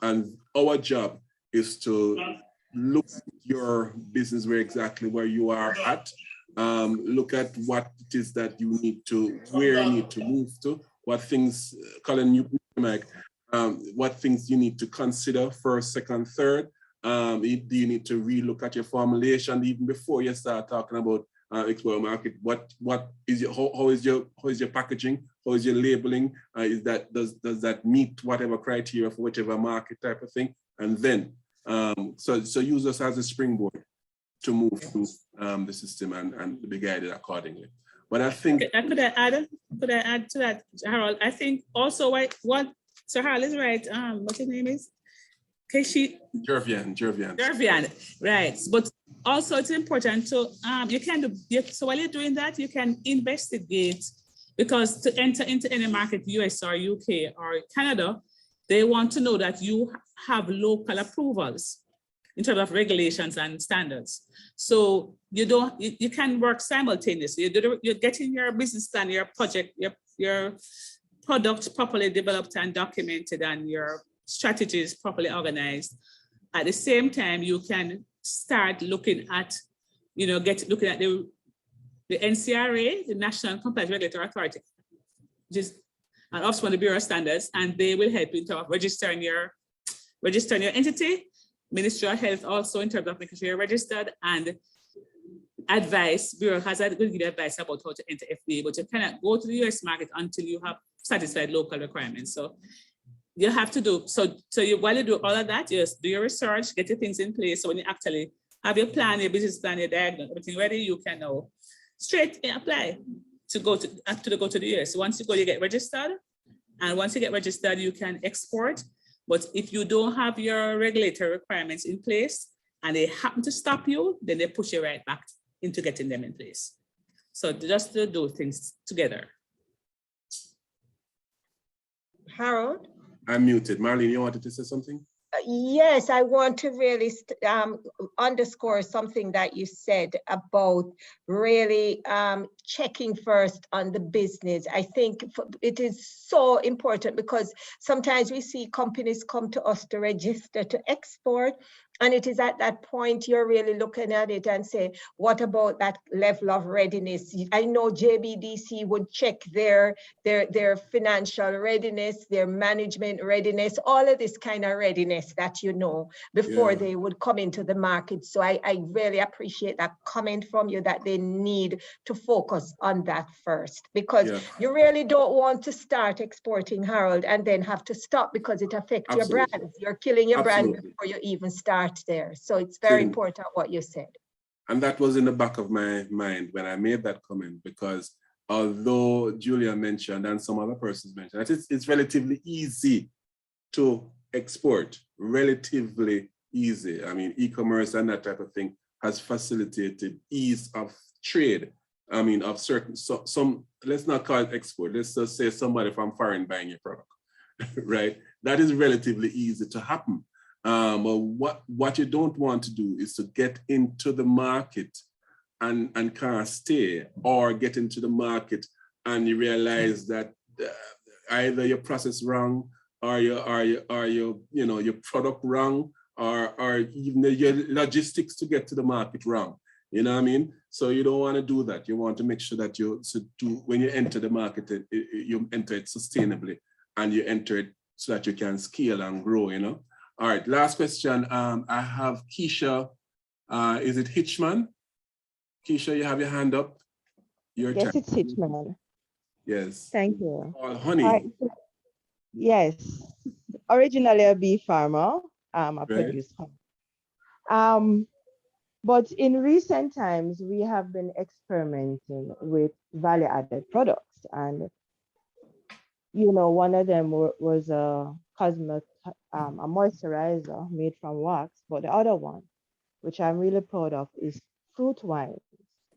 And our job is to look at your business where you are at. Look at what it is that you need to, where you need to move to, what things, Colin, what things you need to consider first, second, third. Do you need to relook at your formulation even before you start talking about export market? What is your, how is your packaging? How is your labeling? Does that meet whatever criteria for whichever market type of thing? And then so use us as a springboard to move through the system and be guided accordingly. But I think could I add to that, Harold? I think also what so Harold is right. What his name is? Jervian, right. But also it's important to so while you're doing that, you can investigate, because to enter into any market, US or UK or Canada, they want to know that you have local approvals in terms of regulations and standards. So you can work simultaneously. You're getting your business plan, your project, your product properly developed and documented, and your strategies properly organized. At the same time, you can start looking at, looking at the NCRA, the National Compliance Regulatory Authority, which is an office from the Bureau of Standards, and they will help you in terms of registering your entity. Ministry of Health also in terms of making sure you're registered, and advice. Bureau has a good advice about how to enter FDA, but you cannot go to the US market until you have satisfied local requirements. So you have to do, while you do all of that, you just do your research, get your things in place. So when you actually have your plan, your business plan, your diagram, everything ready, you can now straight apply to go to the US. Once you go, you get registered. And once you get registered, you can export. But if you don't have your regulatory requirements in place and they happen to stop you, then they push you right back into getting them in place. So just to do things together. Harold? I'm muted. Marlene, you wanted to say something? Yes, I want to really underscore something that you said about really checking first on the business. I think it is so important, because sometimes we see companies come to us to register to export, And it is at that point you're really looking at it and say, what about that level of readiness? I know JBDC would check their financial readiness, their management readiness, all of this kind of readiness that you know before they would come into the market. So I really appreciate that comment from you that they need to focus on that first, because you really don't want to start exporting, Harold, and then have to stop because it affects your brand. You're killing your brand before you even start there. So it's very important what you said. And that was in the back of my mind when I made that comment, because although Julia mentioned and some other persons mentioned that it's relatively easy to export, relatively easy. I mean, e-commerce and that type of thing has facilitated ease of trade. I mean, of certain, some, let's not call it export, let's just say somebody from foreign buying your product, right? That is relatively easy to happen. But what you don't want to do is to get into the market and can't stay, or get into the market and you realize that either your process wrong, or your product wrong, or even your logistics to get to the market wrong. You know what I mean? So you don't want to do that. You want to make sure that when you enter the market, you enter it sustainably, and you enter it so that you can scale and grow, you know? All right, last question. I have Keisha. Is it Hitchman? Keisha, you have your hand up. Yes, it's Hitchman. Yes. Thank you. All honey. Yes. Originally a bee farmer. I produce honey. But in recent times, we have been experimenting with value-added products. And, you know, one of them was a cosmetic, a moisturizer made from wax. But the other one, which I'm really proud of, is fruit wine.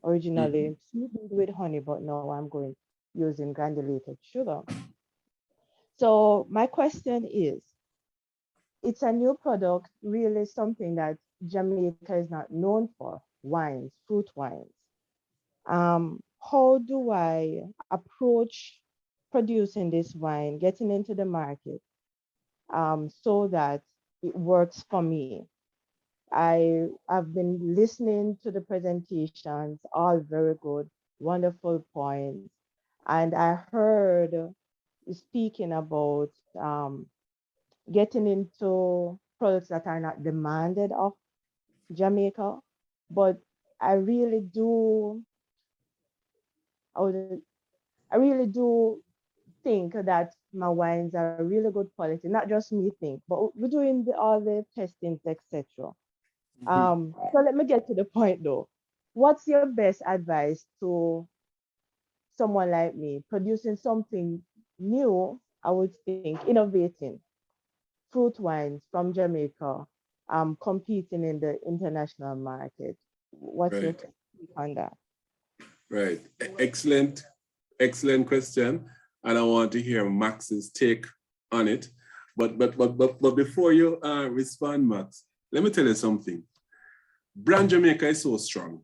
Originally sweetened with honey, but now I'm using granulated sugar. So my question is, it's a new product, really something that Jamaica is not known for, wines, fruit wines. How do I approach producing this wine, getting into the market, so that it works for me? I've been listening to the presentations, all very good, wonderful points. And I heard you speaking about getting into products that are not demanded of Jamaica, but I really do think that my wines are really good quality. Not just me think, but we're doing all the testings, etc. So let me get to the point though. What's your best advice to someone like me producing something new? I would think innovating fruit wines from Jamaica, competing in the international market. What's your take on that? Right. Excellent question. And I want to hear Max's take on it. But before you respond, Max, let me tell you something. Brand Jamaica is so strong.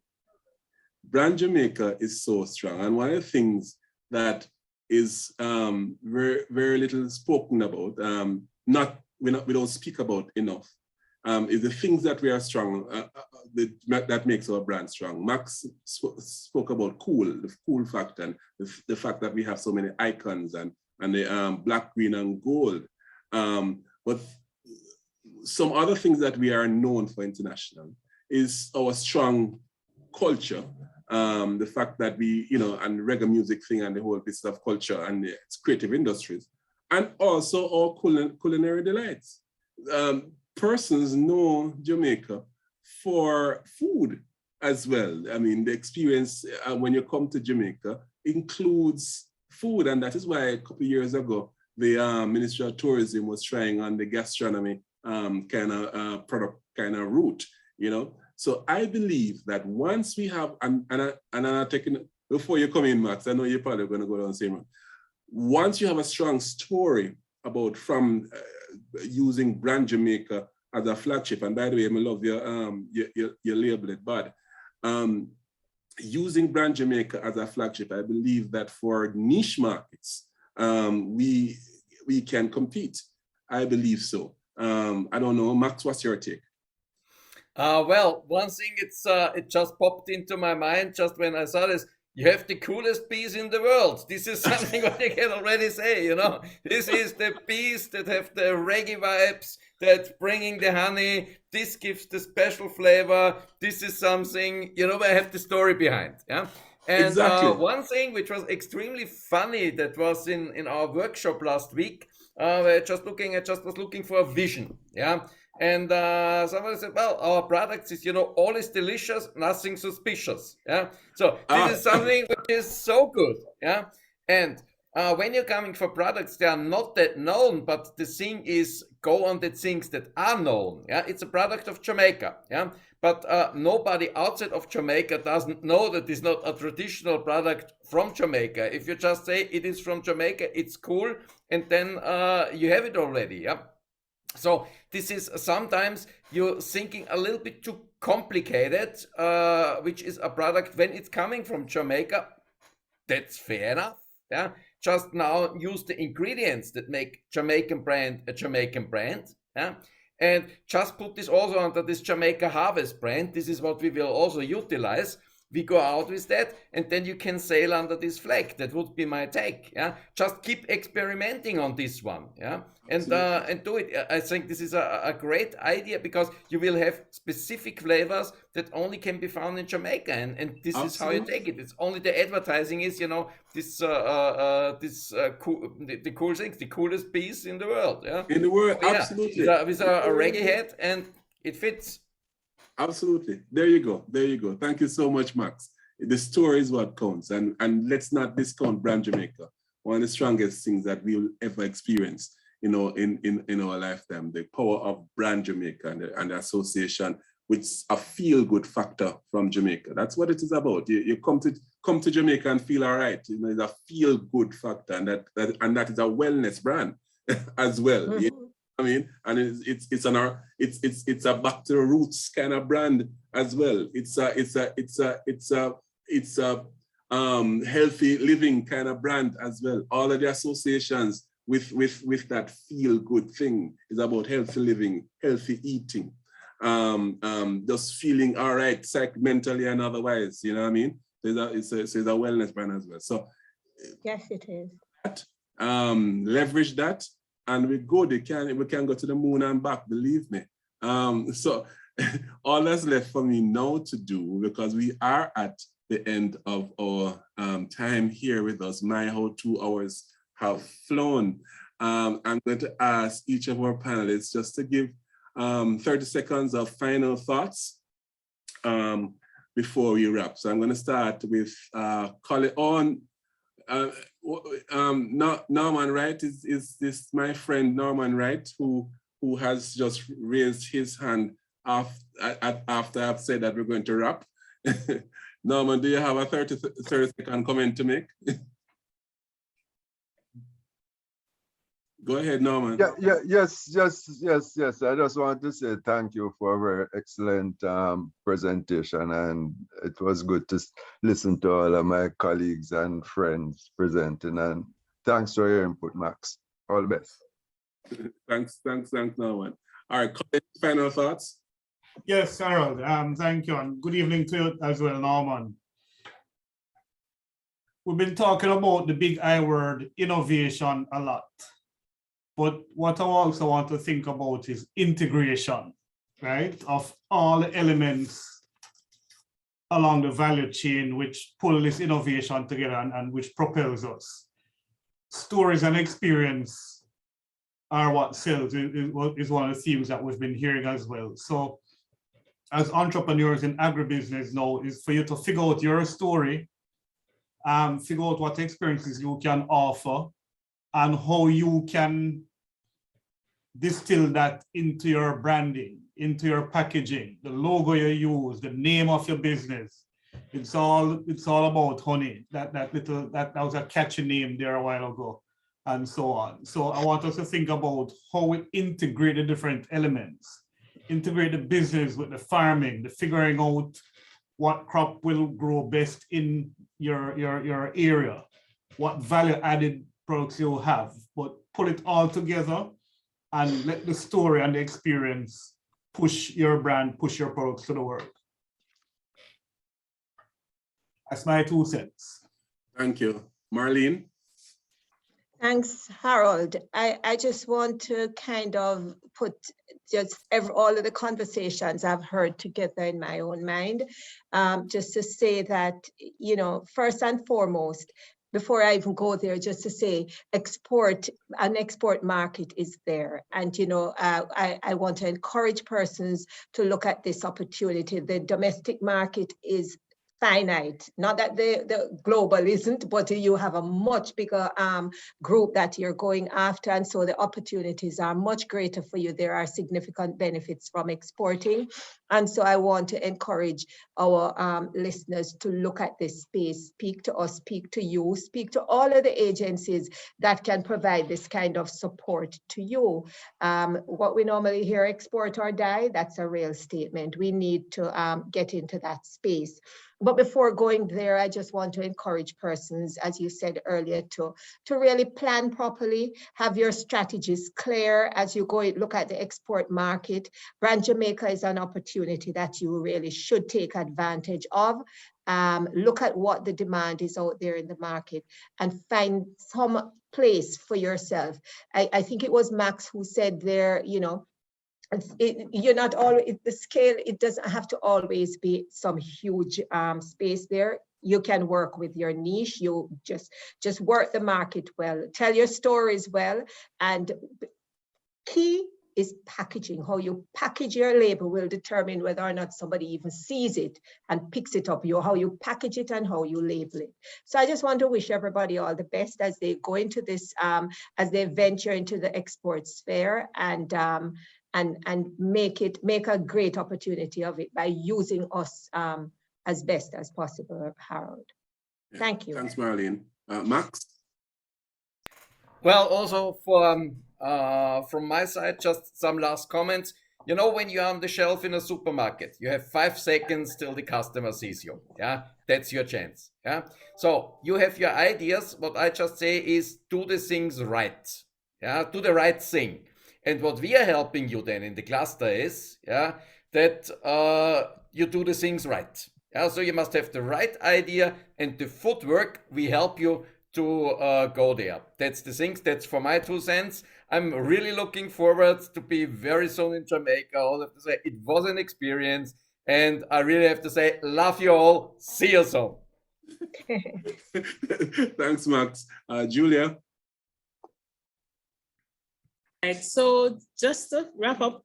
Brand Jamaica is so strong. And one of the things that is very, very little spoken about, we don't speak about enough, is the things that we are strong, that makes our brand strong. Max spoke about the cool factor, and the fact that we have so many icons and the black, green, and gold. But some other things that we are known for international is our strong culture. The fact that we, and reggae music thing and the whole piece of culture and its creative industries, and also our culinary delights. Persons know Jamaica for food as well. I mean, the experience when you come to Jamaica includes food, and that is why a couple of years ago, the Ministry of Tourism was trying on the gastronomy product route, So I believe that once we have, and I'm taking, before you come in, Max, I know you're probably going to go down the same road. Once you have a strong story about using Brand Jamaica as a flagship, and by the way, I love your label it, but using Brand Jamaica as a flagship, I believe that for niche markets, we can compete. I believe so. I don't know, Max, what's your take? Well, one thing it just popped into my mind just when I saw this. You have the coolest bees in the world. This is something what I can already say, you know. This is the bees that have the reggae vibes, that's bringing the honey. This gives the special flavor. This is something, you know, I have the story behind. Yeah. And Exactly. one thing which was extremely funny that was in our workshop last week, I just was looking for a vision. Yeah. And somebody said, well, our products is, you know, all is delicious, nothing suspicious. Yeah. So this is something which is so good. Yeah. And when you're coming for products, they are not that known, but the thing is, go on the things that are known. Yeah. It's a product of Jamaica. Yeah. But nobody outside of Jamaica doesn't know that it's not a traditional product from Jamaica. If you just say it is from Jamaica, it's cool. And then you have it already. Yeah. So this is sometimes you're thinking a little bit too complicated, which is a product when it's coming from Jamaica. That's fair enough. Yeah. Just now use the ingredients that make Jamaican brand a Jamaican brand. Yeah. And just put this also under this Jamaica Harvest brand. This is what we will also utilize. We go out with that, and then you can sail under this flag. That would be my take. Yeah, just keep experimenting on this one. Yeah, and do it. I think this is a great idea because you will have specific flavors that only can be found in Jamaica, and this is how you take it. It's only the advertising is, you know, this the cool things, the coolest piece in the world. Yeah, in the world, yeah. absolutely. With a reggae head, and it fits. Absolutely. There you go. There you go. Thank you so much, Max. The story is what counts. And let's not discount Brand Jamaica. One of the strongest things that we'll ever experience, you know, in our lifetime, the power of Brand Jamaica and the association with a feel-good factor from Jamaica. That's what it is about. You come to Jamaica and feel all right. You know, it's a feel-good factor, and that is a wellness brand as well. Mm-hmm. You know? I mean, and it's a back to the roots kind of brand as well. It's a healthy living kind of brand as well. All of the associations with that feel good thing is about healthy living, healthy eating, just feeling all right, mentally and otherwise. You know what I mean? It's a wellness brand as well. So yes, it is. Leverage that. And we can go to the moon and back, believe me. So all that's left for me now to do, because we are at the end of our time here with us. My whole 2 hours have flown. I'm going to ask each of our panelists just to give 30 seconds of final thoughts before we wrap. So I'm going to start with Colin. Norman Wright is this my friend Norman Wright who has just raised his hand after I've said that we're going to wrap. Norman, do you have a 30 second comment to make? Go ahead, Norman. Yes. I just want to say thank you for a very excellent presentation, and it was good to listen to all of my colleagues and friends presenting, and thanks for your input, Max. All the best. Thanks, Norman. All right, final thoughts? Yes, Harold, thank you, and good evening to you as well, Norman. We've been talking about the big I word, innovation, a lot. But what I also want to think about is integration, right, of all the elements along the value chain which pull this innovation together and which propels us. Stories and experience are what sells, is one of the themes that we've been hearing as well. So as entrepreneurs in agribusiness now is for you to figure out your story, figure out what experiences you can offer and how you can distill that into your branding, into your packaging, the logo you use, the name of your business. It's all about honey. That was a catchy name there a while ago, and so on. So I want us to think about how we integrate the different elements, integrate the business with the farming, the figuring out what crop will grow best in your area, what value added products you have, but pull it all together and let the story and the experience push your brand, push your products to the world. That's my 2 cents. Thank you. Marlene? Thanks, Harold. I just want to kind of put just all of the conversations I've heard together in my own mind, just to say that, you know, first and foremost, before I even go there, just to say an export market is there. And, you know, I want to encourage persons to look at this opportunity. The domestic market is finite, not that the global isn't, but you have a much bigger group that you're going after, and so the opportunities are much greater for you. There are significant benefits from exporting, and so I want to encourage our listeners to look at this space, speak to us, speak to you, speak to all of the agencies that can provide this kind of support to you. What we normally hear, export or die, that's a real statement. We need to get into that space. But before going there, I just want to encourage persons, as you said earlier, to really plan properly, have your strategies clear as you go look at the export market. Brand Jamaica is an opportunity that you really should take advantage of. Look at what the demand is out there in the market and find some place for yourself. I think it was Max who said there, you know, you're not always, the scale, it doesn't have to always be some huge space there. You can work with your niche. You just work the market well, tell your stories well, and key is packaging. How you package your label will determine whether or not somebody even sees it and picks it up. How you package it and how you label it. So I just want to wish everybody all the best as they go into this, as they venture into the export sphere, and make a great opportunity of it by using us as best as possible, Harold. Yeah. Thank you. Thanks, Marlene. Max? Well, also from my side, just some last comments. You know, when you're on the shelf in a supermarket, you have 5 seconds till the customer sees you. Yeah, that's your chance. Yeah, so you have your ideas. What I just say is do the things right. Yeah, do the right thing. And what we are helping you then in the cluster is, that you do the things right. Yeah, so you must have the right idea and the footwork. We help you to go there. That's the things. That's for my 2 cents. I'm really looking forward to be very soon in Jamaica. All I have to say, it was an experience, and I really have to say, love you all. See you soon. Thanks, Max. Julia? Right, so just to wrap up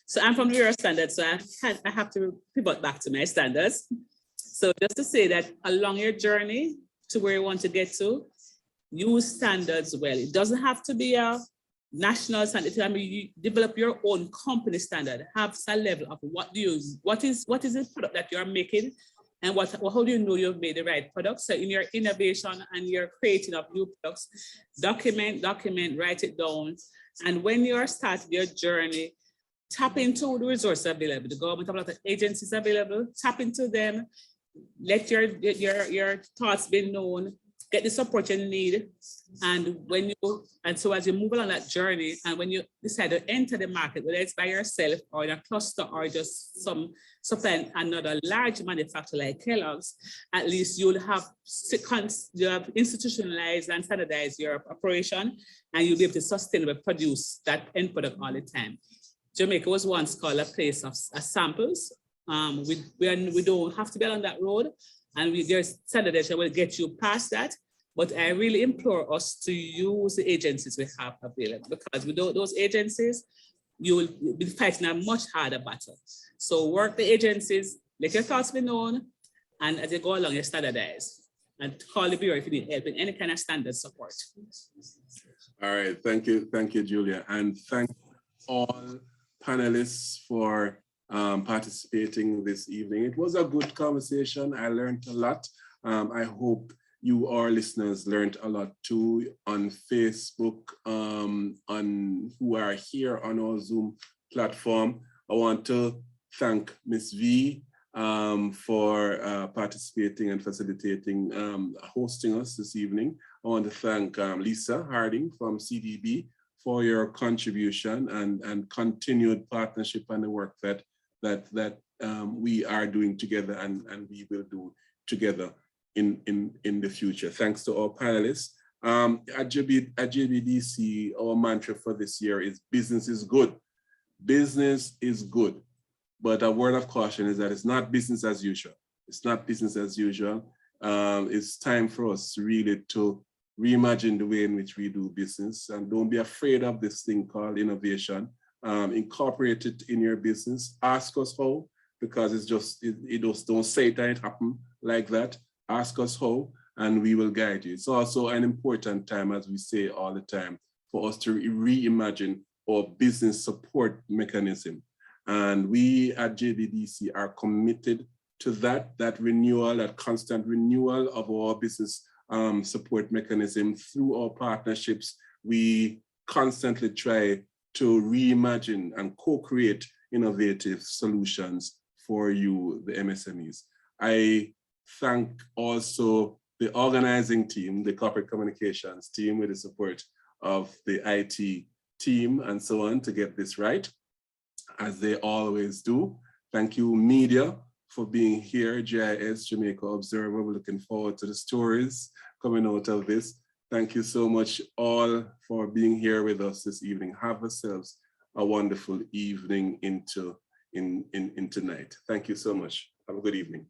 so I'm from Bureau Standards, so I have to pivot back to my standards. So just to say that along your journey to where you want to get to, use standards well. It doesn't have to be a national standard. I mean, you develop your own company standard, have some level of what is the product that you're making, and how do you know you've made the right product? So in your innovation and your creating of new products, document, write it down. And when you're starting your journey, tap into the resources available. The government have a lot of agencies available, tap into them, let your thoughts be known, get the support you need. And so as you move along that journey, and when you decide to enter the market, whether it's by yourself or in a cluster or just supplying another large manufacturer like Kellogg's, at least you'll have institutionalized and standardized your operation, and you'll be able to sustainably produce that end product all the time. Jamaica was once called a place of samples. We don't have to be on that road, and there's standardization will get you past that. But I really implore us to use the agencies we have available, because without those agencies, you will be fighting a much harder battle. So work the agencies, let your thoughts be known, and as you go along, you standardize. And call the Bureau if you need help in any kind of standard support. All right, thank you, Julia. And thank all panelists for participating this evening. It was a good conversation. I learned a lot. I hope you, our listeners, learned a lot too on Facebook, who are here on our Zoom platform. I want to thank Ms. V for participating and facilitating, hosting us this evening. I want to thank Lisa Harding from CDB for your contribution and continued partnership and the work that we are doing together and we will do together in the future. Thanks to our panelists. At JBDC, our mantra for this year is business is good. Business is good. But a word of caution is that it's not business as usual. It's not business as usual. It's time for us really to reimagine the way in which we do business, and don't be afraid of this thing called innovation. Incorporate it in your business. Ask us how, because it's just, it just don't say it and it happen like that. Ask us how, and we will guide you. It's also an important time, as we say all the time, for us to reimagine our business support mechanism. And we at JBDC are committed to that renewal, that constant renewal of our business support mechanism through our partnerships. We constantly try to reimagine and co-create innovative solutions for you, the MSMEs. I thank also the organizing team, the corporate communications team, with the support of the IT team and so on, to get this right, as they always do. Thank you, media, for being here. JIS, Jamaica Observer, we're looking forward to the stories coming out of this. Thank you so much all for being here with us this evening. Have yourselves a wonderful evening into night. Thank you so much. Have a good evening.